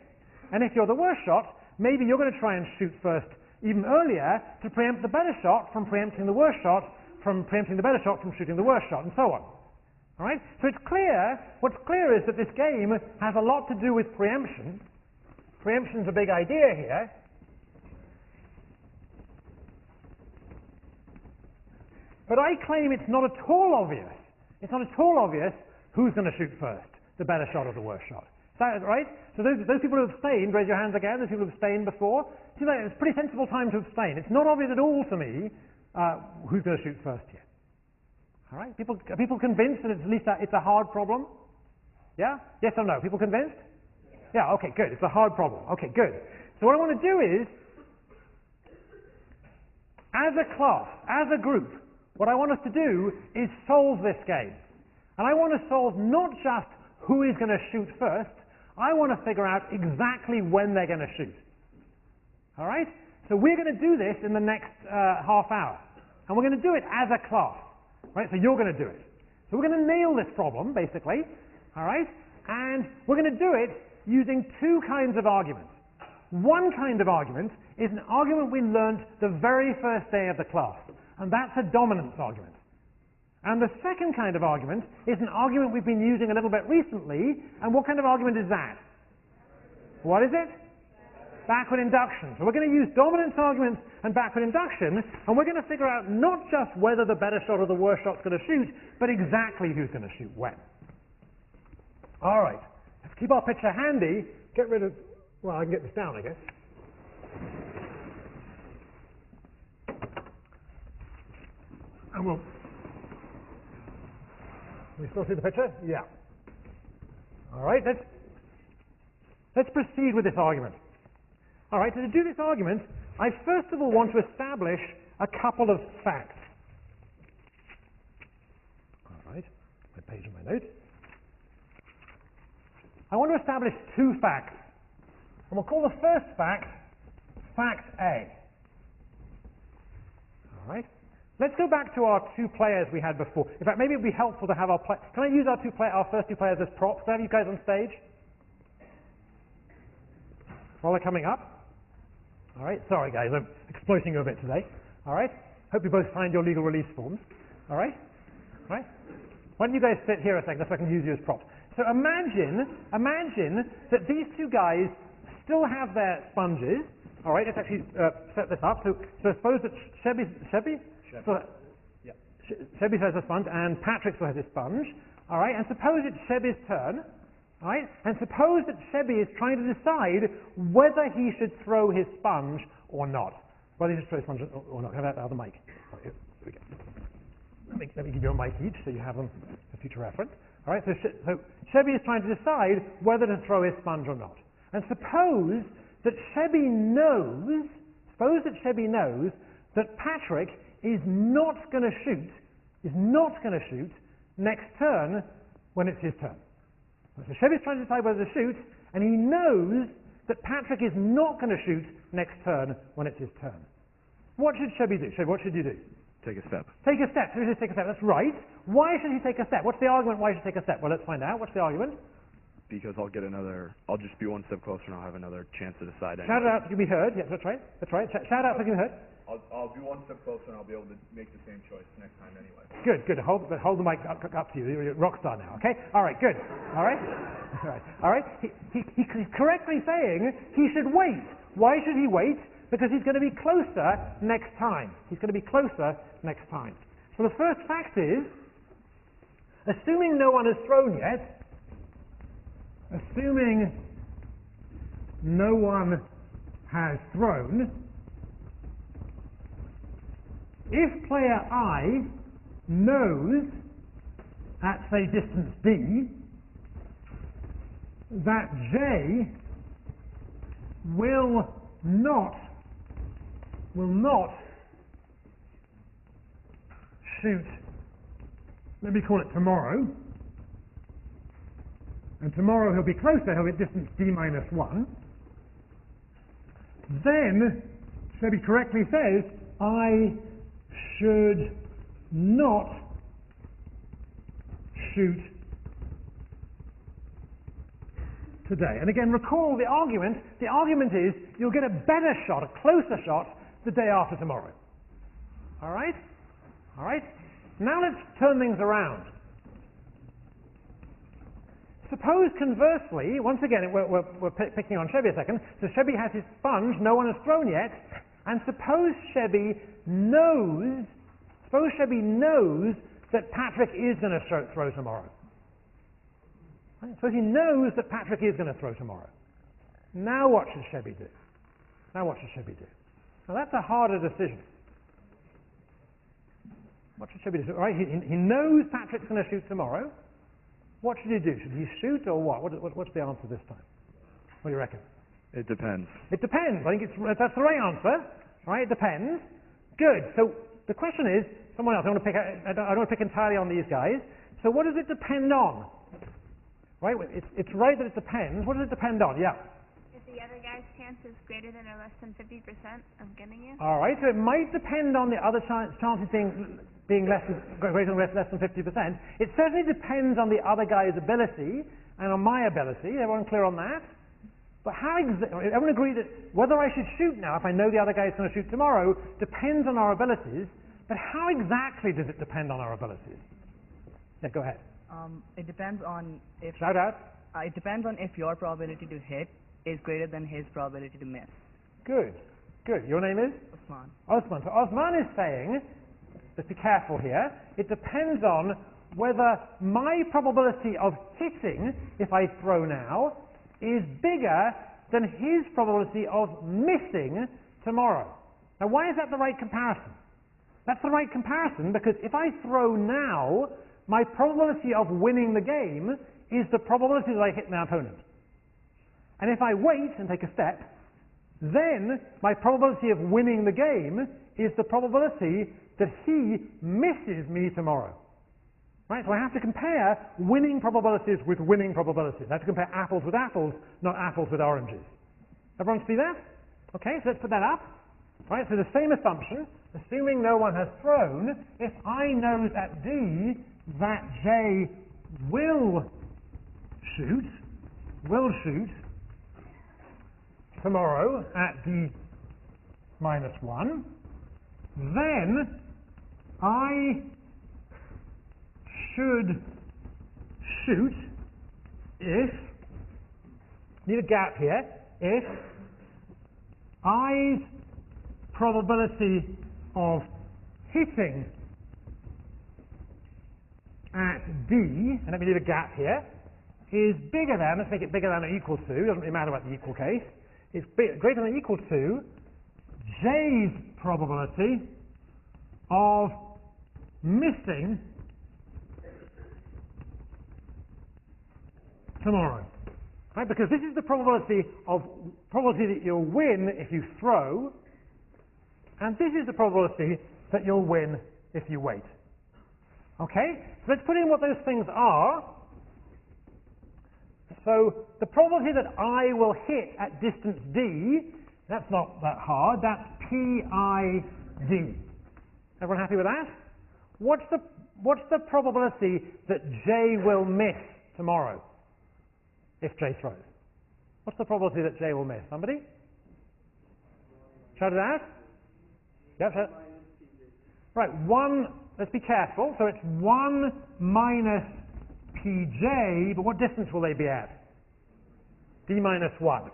And if you're the worse shot, maybe you're going to try and shoot first even earlier to preempt the better shot from preempting the worse shot, from preempting the better shot from shooting the worse shot, and so on. All right? So it's clear, what's clear is that this game has a lot to do with preemption. Preemption's a big idea here. But I claim it's not at all obvious. It's not at all obvious who's going to shoot first, the better shot or the worse shot. Is that right? So those people who abstained, raise your hands again. Those people who abstained before. Seems like it's a pretty sensible time to abstain. It's not obvious at all to me who's going to shoot first here. All right? Are people convinced that it's at least it's a hard problem? Yeah? Yes or no? People convinced? Yeah. Okay. Good. It's a hard problem. Okay. Good. So what I want to do is, as a class, as a group, what I want us to do is solve this game. And I want to solve not just who is going to shoot first, I want to figure out exactly when they're going to shoot. All right? So we're going to do this in the next half hour. And we're going to do it as a class. Right? So you're going to do it. So we're going to nail this problem, basically. All right? And we're going to do it using two kinds of arguments. One kind of argument is an argument we learned the very first day of the class. And that's a dominance argument. And the second kind of argument is an argument we've been using a little bit recently. And what kind of argument is that? What is it? Backward induction. So we're going to use dominance arguments and backward induction, and we're going to figure out not just whether the better shot or the worse shot's going to shoot, but exactly who's going to shoot when. All right. Let's keep our picture handy. Get rid of... Well, I can get this down, I guess. And we'll... Can we still see the picture? Yeah. All right, let's proceed with this argument. All right, so to do this argument, I first of all want to establish a couple of facts. All right, my page of my notes. I want to establish two facts. And we'll call the first fact, fact A. All right. Let's go back to our two players we had before. In fact, maybe it would be helpful to have our Can I use our first two players as props? Can I have you guys on stage? While they're coming up? All right. Sorry, guys. I'm exploiting you a bit today. All right. Hope you both signed your legal release forms. All right. All right. Why don't you guys sit here a second so I can use you as props? So imagine that these two guys still have their sponges. All right. Let's actually set this up. So suppose that Shebby has a sponge and Patrick still has his sponge. All right. And suppose it's Shebby's turn. All right. And suppose that Shebby is trying to decide whether he should throw his sponge or not. Whether he should throw his sponge or not. Have that other mic. Right, here we go. Let me give you a mic each so you have them for future reference. All right. So Shebby is trying to decide whether to throw his sponge or not. And suppose that Shebby knows that Patrick is not going to shoot next turn when it's his turn. So Shebby's trying to decide whether to shoot, and he knows that Patrick is not going to shoot next turn when it's his turn. What should Shebby do? Shebby, what should you do? Take a step. Take a step. So he should take a step. That's right. Why should he take a step? What's the argument why he should take a step? Well, let's find out. What's the argument? Because I'll just be one step closer and I'll have another chance to decide. Shout it out so you can be heard. Yes, that's right. That's right. Shout out so you can be heard. I'll be one step closer and I'll be able to make the same choice next time anyway. Good. Hold the mic up to you. You're a rock star now, okay? All right, good. All right? All right. He's correctly saying he should wait. Why should he wait? Because he's going to be closer next time. He's going to be closer next time. So the first fact is, assuming no one has thrown yet, if player I knows at, say, distance D, that J will not shoot, let me call it tomorrow, and tomorrow he'll be closer, he'll be at distance D minus 1, then Shebby correctly says, I should not shoot today. And again, recall the argument. The argument is you'll get a better shot, a closer shot, the day after tomorrow. All right? All right? Now let's turn things around. Suppose conversely, once again, we're picking on Shebby a second. So Shebby has his sponge, no one has thrown yet, and suppose Shebby knows that Patrick is going to throw tomorrow. Right? Suppose he knows that Patrick is going to throw tomorrow. Now what should Shebby do? Now that's a harder decision. What should Shebby do? Right? He knows Patrick's going to shoot tomorrow. What should he do? Should he shoot or what? What's the answer this time? What do you reckon? It depends. It depends. I think that's the right answer. Right? It depends. Good. So the question is, someone else. I don't want to pick entirely on these guys. So what does it depend on? Right? It's right that it depends. What does it depend on? Yeah. If the other guy's chance is greater than or less than 50% of getting you. All right. So it might depend on the other chances being greater than less than 50%. It certainly depends on the other guy's ability and on my ability. Everyone clear on that? But everyone agree that whether I should shoot now, if I know the other guy is going to shoot tomorrow, depends on our abilities. But how exactly does it depend on our abilities? Yeah, go ahead. It depends on if. Shout out. It depends on if your probability to hit is greater than his probability to miss. Good. Your name is? Osman. So Osman is saying, let's be careful here, it depends on whether my probability of hitting, if I throw now, is bigger than his probability of missing tomorrow. Now why is that the right comparison? That's the right comparison because if I throw now, my probability of winning the game is the probability that I hit my opponent. And if I wait and take a step, then my probability of winning the game is the probability that he misses me tomorrow. Right? So I have to compare winning probabilities with winning probabilities. I have to compare apples with apples, not apples with oranges. Everyone see that? Okay, so let's put that up. Right, so the same assumption, assuming no one has thrown, if I know at D that J will shoot tomorrow at D minus 1, then I should shoot if, need a gap here, if I's probability of hitting at D, and let me leave a gap here, is bigger than, let's make it bigger than or equal to, doesn't really matter about the equal case, it's greater than or equal to J's probability of missing tomorrow. Right? Because this is the probability that you'll win if you throw, and this is the probability that you'll win if you wait. Okay? So let's put in what those things are. So the probability that I will hit at distance D, that's not that hard, that's PID. Everyone happy with that? What's the probability that J will miss tomorrow if J throws? What's the probability that J will miss? Somebody? Shout it out? Yep. Right, 1, let's be careful. So it's 1 minus PJ, but what distance will they be at? D minus 1.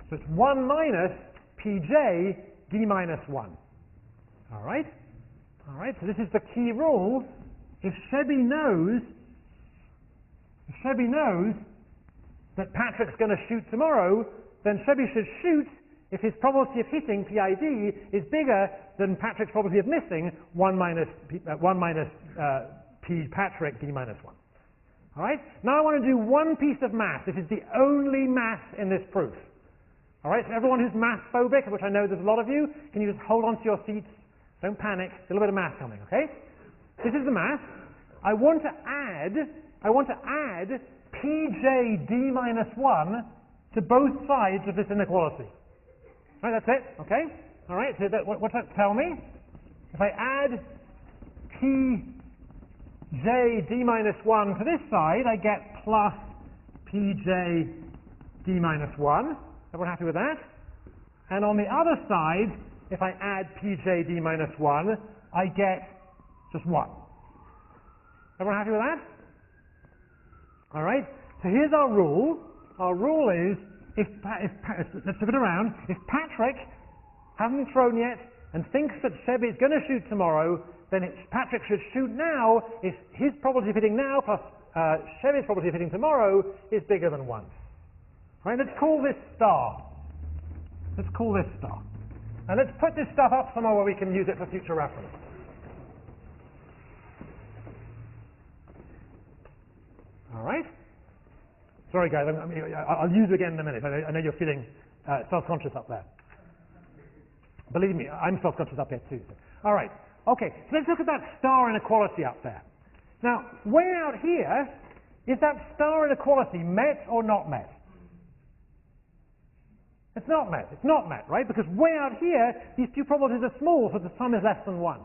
So it's 1 minus PJ, D minus 1. All right? All right, so this is the key rule. If Shebby knows that Patrick's going to shoot tomorrow, then Shebby should shoot if his probability of hitting, PID, is bigger than Patrick's probability of missing, 1 minus P Patrick, D minus 1. All right? Now I want to do one piece of math. This is the only math in this proof. All right? So everyone who's math phobic, which I know there's a lot of you, can you just hold on to your seats? Don't panic. There's a little bit of math coming, okay? This is the math. I want to add PJ D minus 1 to both sides of this inequality. All right, that's it, okay? All right, so what's that tell me? If I add PJ D minus 1 to this side, I get plus pj d minus 1. Everyone happy with that? And on the other side, if I add pj d minus 1, I get just 1. Everyone happy with that? All right. So here's our rule. Our rule is, let's flip it around. If Patrick hasn't thrown yet and thinks that Seb is going to shoot tomorrow, then Patrick should shoot now if his probability of hitting now plus Seb's probability of hitting tomorrow is bigger than 1. Right? Let's call this star. Let's call this star. And let's put this stuff up somewhere where we can use it for future reference. All right? Sorry, guys, I'll use it again in a minute. I know you're feeling self-conscious up there. Believe me, I'm self-conscious up here too. So. All right. Okay, so let's look at that star inequality up there. Now, way out here, is that star inequality met or not met? It's not met. It's not met, right? Because way out here, these two probabilities are small, so the sum is less than 1.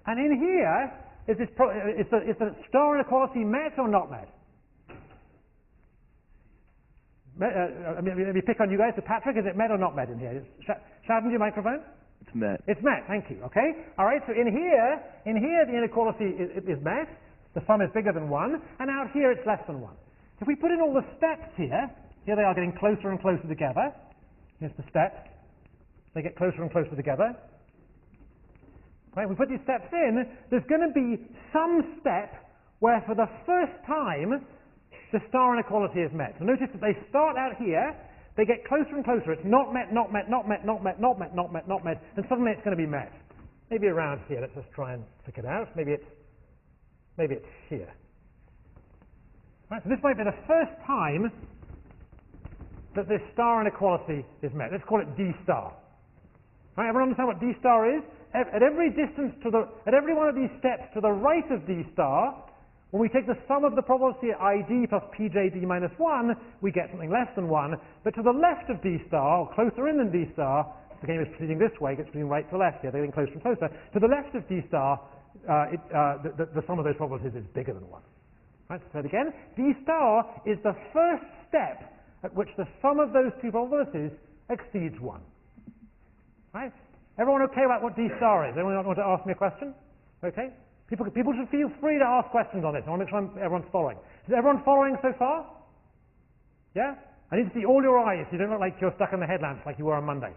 And in here, is the star inequality met or not met? Let me pick on you guys. So Patrick, is it met or not met in here? Shout into your microphone. It's met. It's met. Thank you. Okay. All right. So in here, the inequality is met. The sum is bigger than 1, and out here it's less than 1. If we put in all the steps here they are getting closer and closer together. Here's the steps. They get closer and closer together. Right. We put these steps in. There's going to be some step where, for the first time, the star inequality is met. So notice that they start out here, they get closer and closer. It's not met, not met, not met, not met, not met, not met, not met, and suddenly it's going to be met. Maybe around here. Let's just try and pick it out. Maybe it's here. Right, so this might be the first time that this star inequality is met. Let's call it D star. Right, everyone understand what D star is? At every one of these steps to the right of D star, when we take the sum of the probability ID plus pjd minus 1, we get something less than 1. But to the left of D star, or closer in than D star, the game is proceeding this way, it's proceeding right to left here, they're getting closer and closer. To the left of D star, the sum of those probabilities is bigger than 1. Right, so again, D star is the first step at which the sum of those two probabilities exceeds 1. Right? Everyone okay about what D star is? Anyone want to ask me a question? Okay? People should feel free to ask questions on this. I want to make sure everyone's following. Is everyone following so far? Yeah? I need to see all your eyes so you don't look like you're stuck in the headlamps like you were on Monday.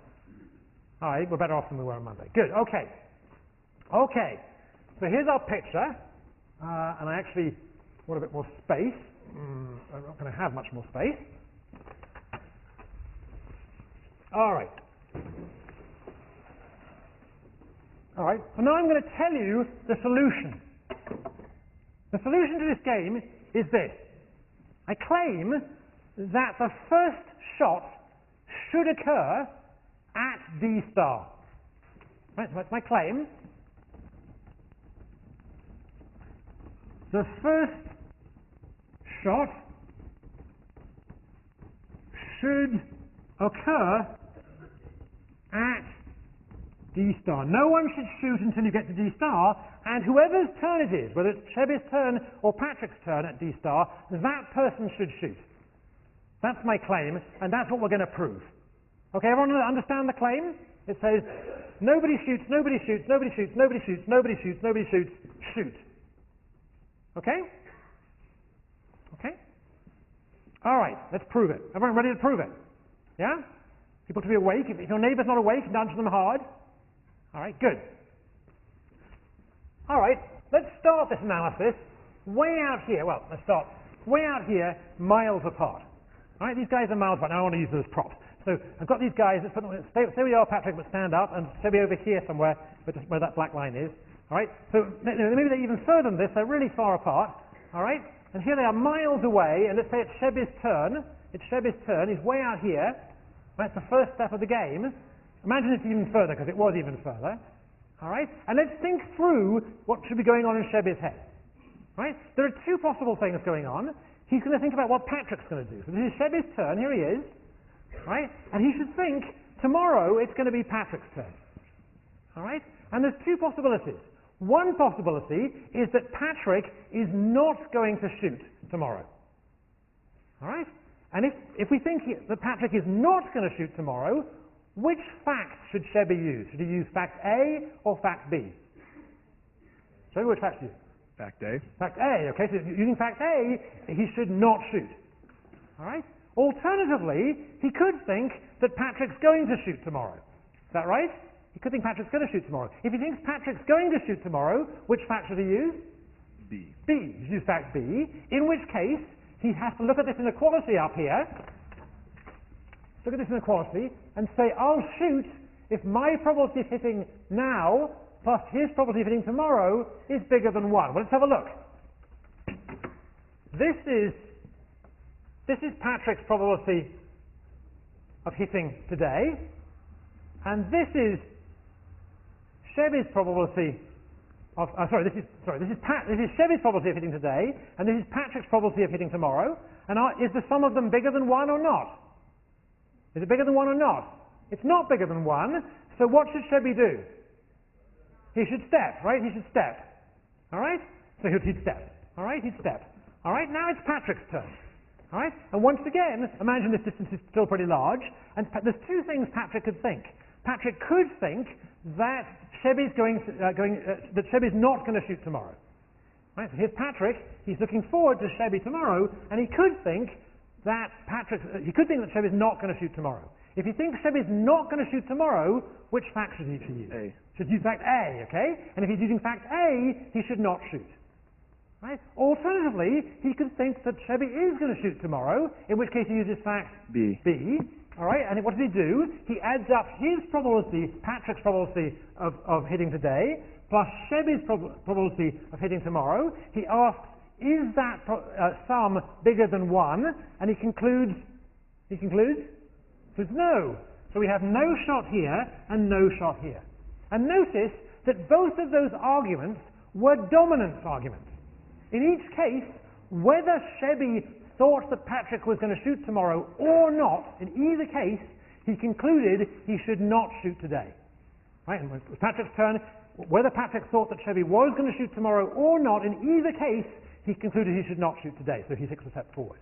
All right, we're better off than we were on Monday. Good, okay. Okay, so here's our picture. And I actually want a bit more space. I'm not going to have much more space. All right. All right, so now I'm going to tell you the solution. The solution to this game is this. I claim that the first shot should occur at D star. Right, so that's my claim. The first shot should occur at D star. No one should shoot until you get to D star, and whoever's turn it is, whether it's Cheby's turn or Patrick's turn at D star, that person should shoot. That's my claim, and that's what we're going to prove. Okay, everyone understand the claim? It says, nobody shoots, nobody shoots, nobody shoots, nobody shoots, nobody shoots, nobody shoots, shoot. Okay? Okay? All right, let's prove it. Everyone ready to prove it? Yeah? People to be awake. If your neighbor's not awake, nudge them hard. All right, good. All right, let's start this analysis way out here. Well, let's start way out here, miles apart. All right, these guys are miles apart. Now I want to use them as props. So I've got these guys. Let's put them, stay where you are, Patrick, but stand up, and stay over here somewhere, where that black line is. All right, so maybe they're even further than this. They're really far apart. All right, and here they are miles away, and let's say it's Cheby's turn. It's Cheby's turn. He's way out here. That's the first step of the game. Imagine it's even further, because it was even further. All right? And let's think through what should be going on in Cheby's head. Right? There are two possible things going on. He's going to think about what Patrick's going to do. So this is Cheby's turn. Here he is. Right? And he should think, tomorrow it's going to be Patrick's turn. All right? And there's two possibilities. One possibility is that Patrick is not going to shoot tomorrow. All right? And if we think that Patrick is not going to shoot tomorrow, which fact should Shebby use? Should he use fact A or fact B? Show me which fact to use. Fact A. Fact A, okay, so using fact A, he should not shoot. All right? Alternatively, he could think that Patrick's going to shoot tomorrow. Is that right? He could think Patrick's going to shoot tomorrow. If he thinks Patrick's going to shoot tomorrow, which fact should he use? B. B. He should use fact B, in which case he has to look at this inequality up here. Look at this inequality and say, I'll shoot if my probability of hitting now plus his probability of hitting tomorrow is bigger than 1. Well, let's have a look. This is Patrick's probability of hitting today, and this is Shebby's probability of this is Shebby's probability of hitting today, and this is Patrick's probability of hitting tomorrow. And is the sum of them bigger than 1 or not? Is it bigger than 1 or not? It's not bigger than 1. So what should Shebby do? He should step, right? He should step. All right? So he'd step. All right? He'd step. All right? Now it's Patrick's turn. All right? And once again, imagine this distance is still pretty large, and there's two things Patrick could think. Patrick could think that Shebby's that Shebby's not going to shoot tomorrow. Right? So here's Patrick. He's looking forward to Shebby tomorrow, and he could think that Shebby's not going to shoot tomorrow. If he thinks Shebby's not going to shoot tomorrow, which fact should he use? A. Should use fact A, okay? And if he's using fact A, he should not shoot. Right? Alternatively, he could think that Shebby is going to shoot tomorrow, in which case he uses fact B. All right? And what does he do? He adds up his probability, Patrick's probability of hitting today, plus Shebby's probability of hitting tomorrow. He asks, is that sum bigger than 1? And he concludes no. So we have no shot here and no shot here. And notice that both of those arguments were dominance arguments. In each case, whether Shebby thought that Patrick was going to shoot tomorrow or not, in either case, he concluded he should not shoot today. Right? And it was Patrick's turn. Whether Patrick thought that Shebby was going to shoot tomorrow or not, in either case, he concluded he should not shoot today. So he takes a step forward.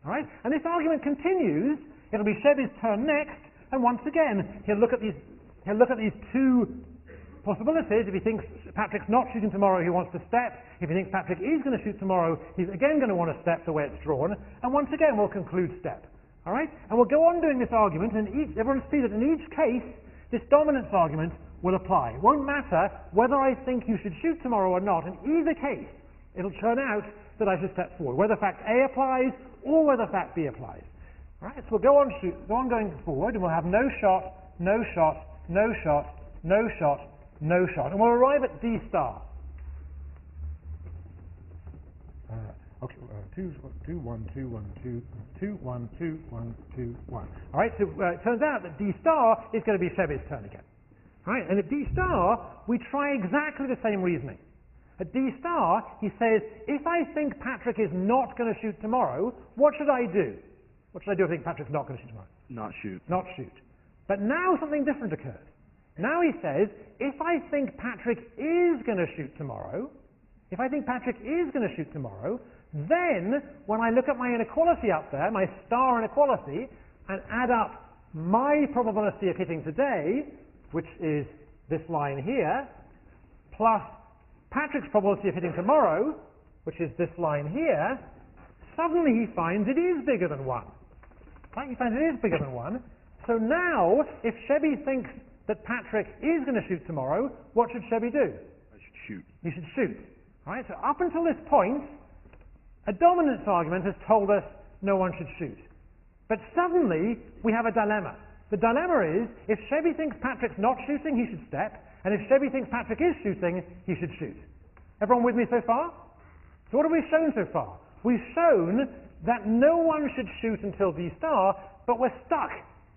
All right? And this argument continues. It'll be Shebby's turn next, and once again, he'll look at these two possibilities. If he thinks Patrick's not shooting tomorrow, he wants to step. If he thinks Patrick is going to shoot tomorrow, he's again going to want to step the way it's drawn. And once again, we'll conclude step. All right? And we'll go on doing this argument, and everyone see that in each case, this dominance argument will apply. It won't matter whether I think you should shoot tomorrow or not. In either case, it'll turn out that I should step forward, whether fact A applies or whether fact B applies. All right? So we'll go on going forward, and we'll have no shot, no shot, no shot, no shot, no shot, and we'll arrive at D star. Okay, 2, 1, 2, 1, 2, 2, 1, 2, 1, 2, 1. All right, so it turns out that D star is going to be Shebby's turn again. All right, and at D star, we try exactly the same reasoning. At D star, he says, if I think Patrick is not going to shoot tomorrow, what should I do? What should I do if I think Patrick's not going to shoot tomorrow? Not shoot. Not shoot. But now something different occurs. Now he says, if I think Patrick is going to shoot tomorrow, then when I look at my inequality up there, my star inequality, and add up my probability of hitting today, which is this line here, plus Patrick's probability of hitting tomorrow, which is this line here, suddenly he finds it is bigger than 1. Right? He finds it is bigger than 1. So now, if Shebby thinks that Patrick is going to shoot tomorrow, what should Shebby do? I should shoot. He should shoot. All right? So up until this point, a dominance argument has told us no one should shoot. But suddenly, we have a dilemma. The dilemma is, if Shebby thinks Patrick's not shooting, he should step. And if Shebby thinks Patrick is shooting, he should shoot. Everyone with me so far? So what have we shown so far? We've shown that no one should shoot until D star, but we're stuck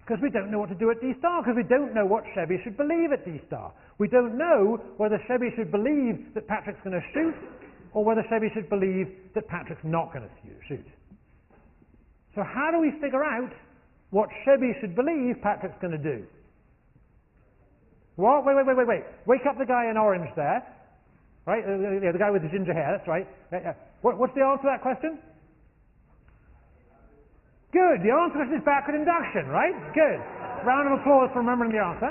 because we don't know what to do at D star, because we don't know what Shebby should believe at D star. We don't know whether Shebby should believe that Patrick's going to shoot, or whether Shebby should believe that Patrick's not going to shoot. So how do we figure out what Shebby should believe Patrick's going to do? What? Wait. Wake up the guy in orange there. Right? The guy with the ginger hair, that's right. What's the answer to that question? Good. The answer is backward induction, right? Good. Round of applause for remembering the answer.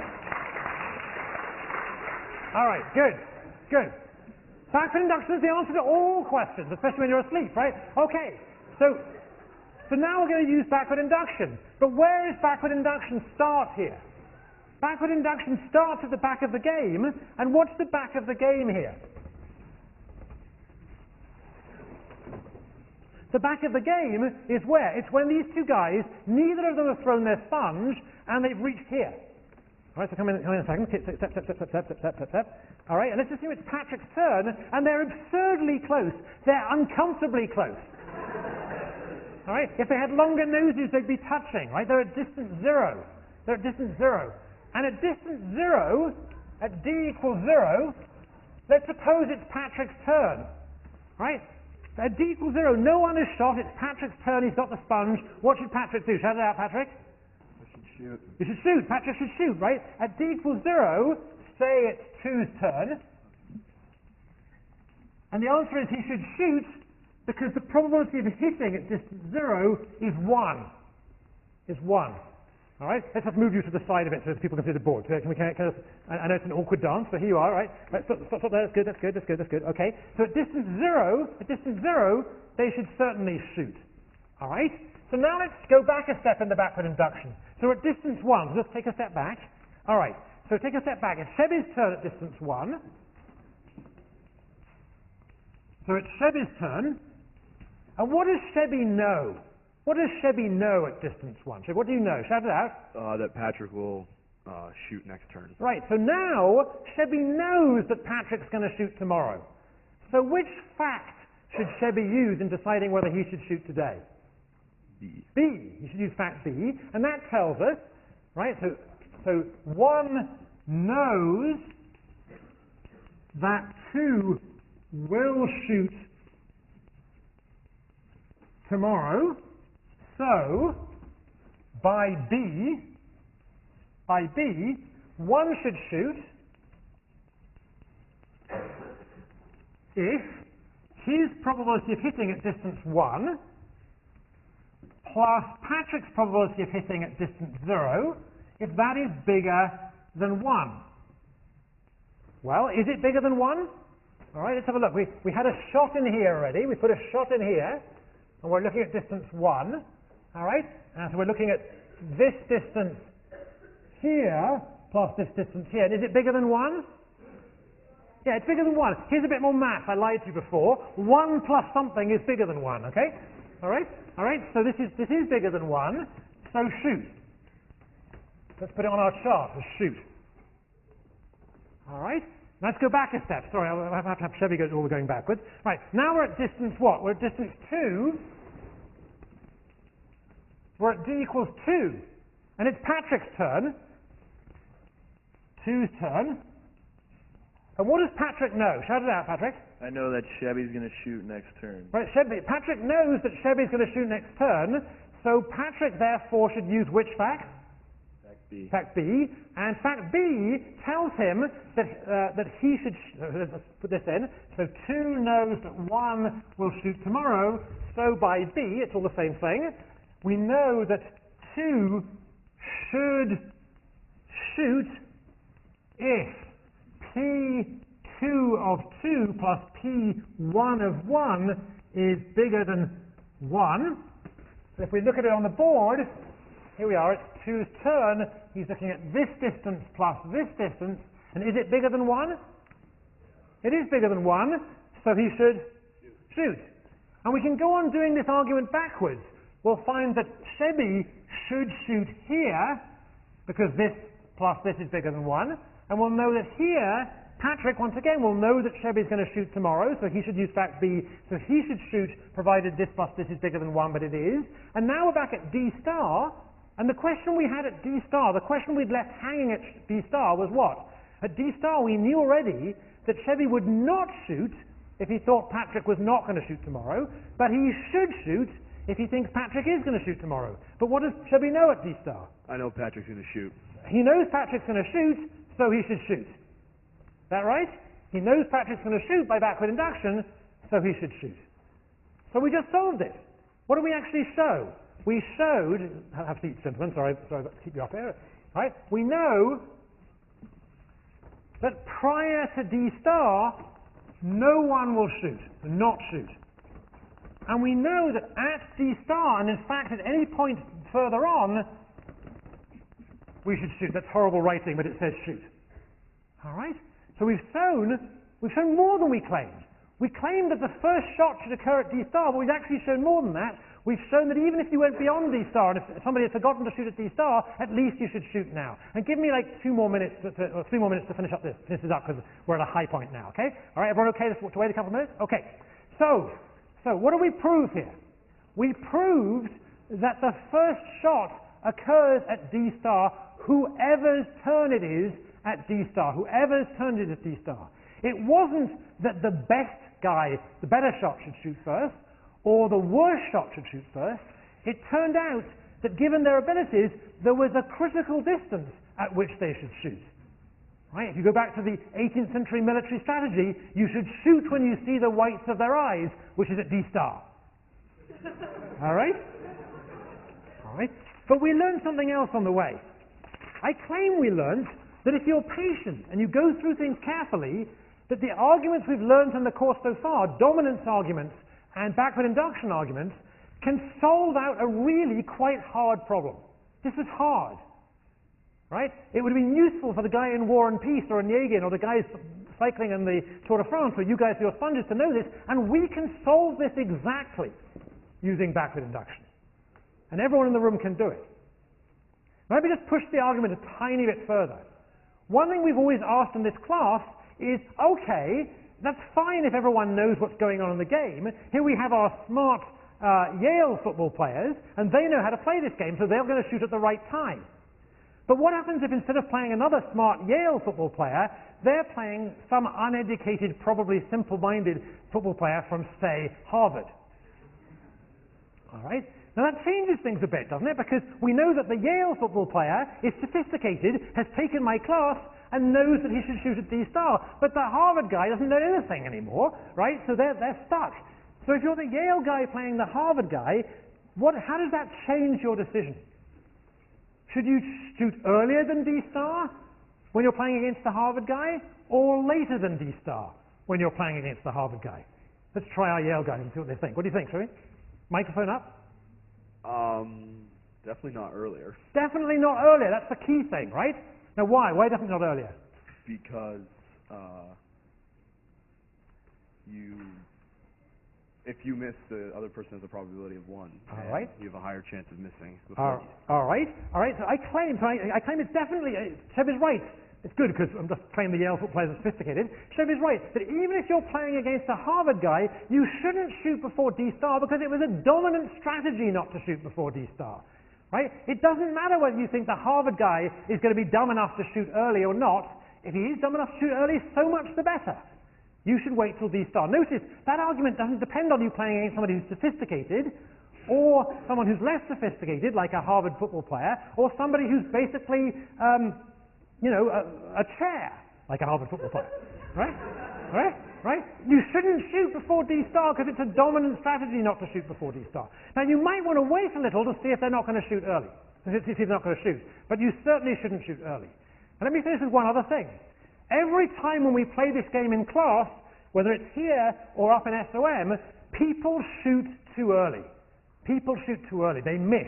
All right, good. Good. Backward induction is the answer to all questions, especially when you're asleep, right? Okay. So now we're going to use backward induction. But where does backward induction start here? Backward induction starts at the back of the game, and what's the back of the game here? The back of the game is where? It's when these two guys, neither of them have thrown their sponge, and they've reached here. All right, so come in a second. Step. All right, and let's assume it's Patrick's turn, and they're absurdly close. They're uncomfortably close. All right, if they had longer noses, they'd be touching, right? They're at distance 0. They're at distance 0. And at distance 0, at d equals 0, let's suppose it's Patrick's turn, right? At d equals 0, no one is shot, it's Patrick's turn, he's got the sponge. What should Patrick do? Shout it out, Patrick. I should shoot. You should shoot. Patrick should shoot, right? At d equals 0, say it's 2's turn. And the answer is he should shoot because the probability of hitting at distance 0 is 1. Is 1. All right? Let's just move you to the side of it so that people can see the board. So I know it's an awkward dance, but here you are, right? Stop there. That's good. Okay. So at distance 0, they should certainly shoot. All right? So now let's go back a step in the backward induction. So at distance 1, so let's take a step back. All right. So take a step back. It's Sheby's turn at distance 1. So it's Sheby's turn. And what does Sheby know? What does Sheby know at distance 1? Sheby, what do you know? Shout it out. That Patrick will shoot next turn. Right, so now Sheby knows that Patrick's going to shoot tomorrow. So which fact should Sheby use in deciding whether he should shoot today? B. B. He should use fact B. And that tells us, right, so 1 knows that 2 will shoot tomorrow. So, by B, 1 should shoot if his probability of hitting at distance 1 plus Patrick's probability of hitting at distance 0, if that is bigger than 1. Well, is it bigger than 1? All right, let's have a look. We had a shot in here already. We put a shot in here, and we're looking at distance 1. All right? And so we're looking at this distance here plus this distance here. And is it bigger than 1? Yeah, it's bigger than 1. Here's a bit more math. I lied to you before. 1 plus something is bigger than 1, okay? All right? All right, so this is bigger than 1, so shoot. Let's put it on our chart as shoot. All right? Let's go back a step. Sorry, I'll have to have Sheby go all going backwards. Right, now we're at distance what? We're at distance 2. We're at d equals 2. And it's Patrick's turn. 2's turn. And what does Patrick know? Shout it out, Patrick. I know that Sheby's going to shoot next turn. Right, Patrick knows that Sheby's going to shoot next turn, so Patrick therefore should use which fact? Fact B. Fact B. And fact B tells him that he should, let's put this in, so 2 knows that 1 will shoot tomorrow, so by B, it's all the same thing, we know that 2 should shoot if P2 of 2 plus P1 of 1 is bigger than 1. So if we look at it on the board, here we are, it's 2's turn. He's looking at this distance plus this distance. And is it bigger than 1? It is bigger than 1, so he should shoot. And we can go on doing this argument backwards. We'll find that Sheby should shoot here, because this plus this is bigger than 1. And we'll know that here, Patrick, once again, will know that Sheby's going to shoot tomorrow, so he should use fact B, so he should shoot, provided this plus this is bigger than 1, but it is. And now we're back at D star, and the question we had at D star, the question we'd left hanging at D star was what? At D star, we knew already that Sheby would not shoot if he thought Patrick was not going to shoot tomorrow, but he should shoot if he thinks Patrick is going to shoot tomorrow. But what does Sheby know at D star? I know Patrick's going to shoot. He knows Patrick's going to shoot, so he should shoot. Is that right? He knows Patrick's going to shoot by backward induction, so he should shoot. So we just solved it. What do we actually show? we showed, have a seat, gentlemen, sorry to keep you up here, right? We know that prior to D star, no one will shoot, not shoot. And we know that at D star, and in fact at any point further on, we should shoot. That's horrible writing, but it says shoot. All right? So we've shown more than we claimed. We claimed that the first shot should occur at D star, but we've actually shown more than that. We've shown that even if you went beyond D star, and if somebody had forgotten to shoot at D star, at least you should shoot now. And give me like 2 more minutes, or 3 more minutes to finish this up, because we're at a high point now, okay? All right, everyone okay to wait a couple of minutes? Okay. So what do we prove here? We proved that the first shot occurs at D star, whoever's turn it is at D star, whoever's turn it is at D star. It wasn't that the best guy, the better shot, should shoot first, or the worst shot should shoot first. It turned out that given their abilities, there was a critical distance at which they should shoot. Right? If you go back to the 18th century military strategy, you should shoot when you see the whites of their eyes, which is at D star. All right? All right? But we learned something else on the way. I claim we learned that if you're patient and you go through things carefully, that the arguments we've learned in the course so far, dominance arguments and backward induction arguments, can solve out a really quite hard problem. This is hard. Right? It would have been useful for the guy in War and Peace or in Yegin or the guys cycling in the Tour de France or you guys who are sponges to know this, and we can solve this exactly using backward induction. And everyone in the room can do it. Let me just push the argument a tiny bit further. One thing we've always asked in this class is, okay, that's fine if everyone knows what's going on in the game. Here we have our smart Yale football players, and they know how to play this game, so they're going to shoot at the right time. But what happens if instead of playing another smart Yale football player, they're playing some uneducated, probably simple-minded football player from, say, Harvard? All right? Now that changes things a bit, doesn't it? Because we know that the Yale football player is sophisticated, has taken my class, and knows that he should shoot at D star. But the Harvard guy doesn't know anything anymore, right? So they're stuck. So if you're the Yale guy playing the Harvard guy, how does that change your decision? Should you shoot earlier than D star when you're playing against the Harvard guy, or later than D star when you're playing against the Harvard guy? Let's try our Yale guys and see what they think. What do you think, shall we? Microphone up? Definitely not earlier. Definitely not earlier. That's the key thing, right? Now why? Why definitely not earlier? Because if you miss, the other person has a probability of 1. All right. You have a higher chance of missing. All right. So I claim it's definitely, Sheb is right. It's good because I'm just claiming the Yale football players are sophisticated. Sheb is right that even if you're playing against a Harvard guy, you shouldn't shoot before D star because it was a dominant strategy not to shoot before D star. Right? It doesn't matter whether you think the Harvard guy is going to be dumb enough to shoot early or not. If he is dumb enough to shoot early, so much the better. You should wait till D star. Notice, that argument doesn't depend on you playing against somebody who's sophisticated, or someone who's less sophisticated, like a Harvard football player, or somebody who's basically, a chair, like a Harvard football player. Right? Right? Right? You shouldn't shoot before D star because it's a dominant strategy not to shoot before D star. Now you might want to wait a little to see if they're not going to shoot early. To see if they're not going to shoot. But you certainly shouldn't shoot early. And let me finish with one other thing. Every time when we play this game in class, whether it's here or up in SOM, people shoot too early. People shoot too early. They miss.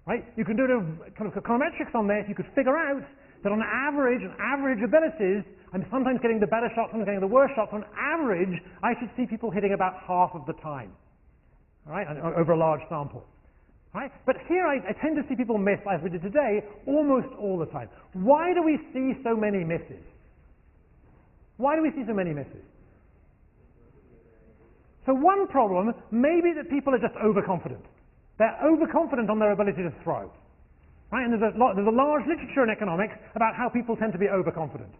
Right? You can do kind of econometrics on this. You could figure out that on average abilities, I'm sometimes getting the better shots, sometimes getting the worse shots. On average, I should see people hitting about half of the time, all right, over a large sample. All right? But here I tend to see people miss, as we did today, almost all the time. Why do we see so many misses? Why do we see so many misses? So one problem may be that people are just overconfident. They're overconfident on their ability to throw. Right? And there's a large literature in economics about how people tend to be overconfident.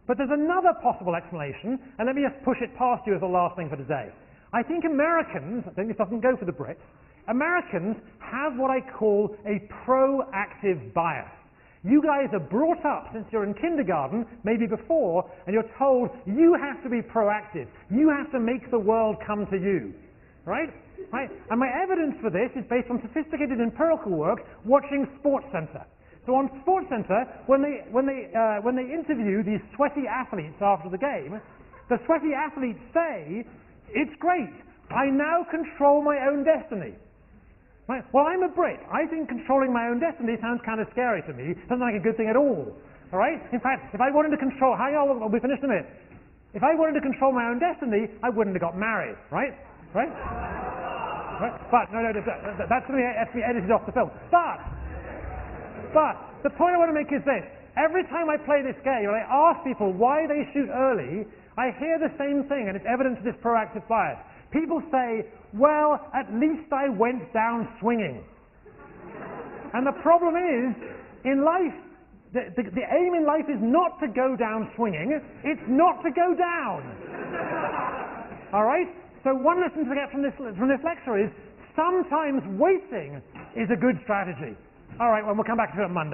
But there's another possible explanation, and let me just push it past you as the last thing for today. I think Americans, I think this doesn't go for the Brits, Americans have what I call a proactive bias. You guys are brought up since you're in kindergarten, maybe before, and you're told you have to be proactive. You have to make the world come to you. right? Right? And my evidence for this is based on sophisticated empirical work watching SportsCenter. So on SportsCenter, when they interview these sweaty athletes after the game, the sweaty athletes say, "It's great. I now control my own destiny." Right? Well, I'm a Brit. I think controlling my own destiny sounds kind of scary to me. Doesn't like a good thing at all. All right? In fact, if I wanted to control, hang on, we'll be finished in a minute. If I wanted to control my own destiny, I wouldn't have got married. Right? Right? Right? But no, that's going to be edited off the film. But the point I want to make is this: every time I play this game and I ask people why they shoot early, I hear the same thing, and it's evidence of this proactive bias. People say, "Well, at least I went down swinging." And the problem is, in life, the aim in life is not to go down swinging; it's not to go down. All right. So one lesson to get from this lecture is sometimes waiting is a good strategy. All right, well, we'll come back to it on Monday.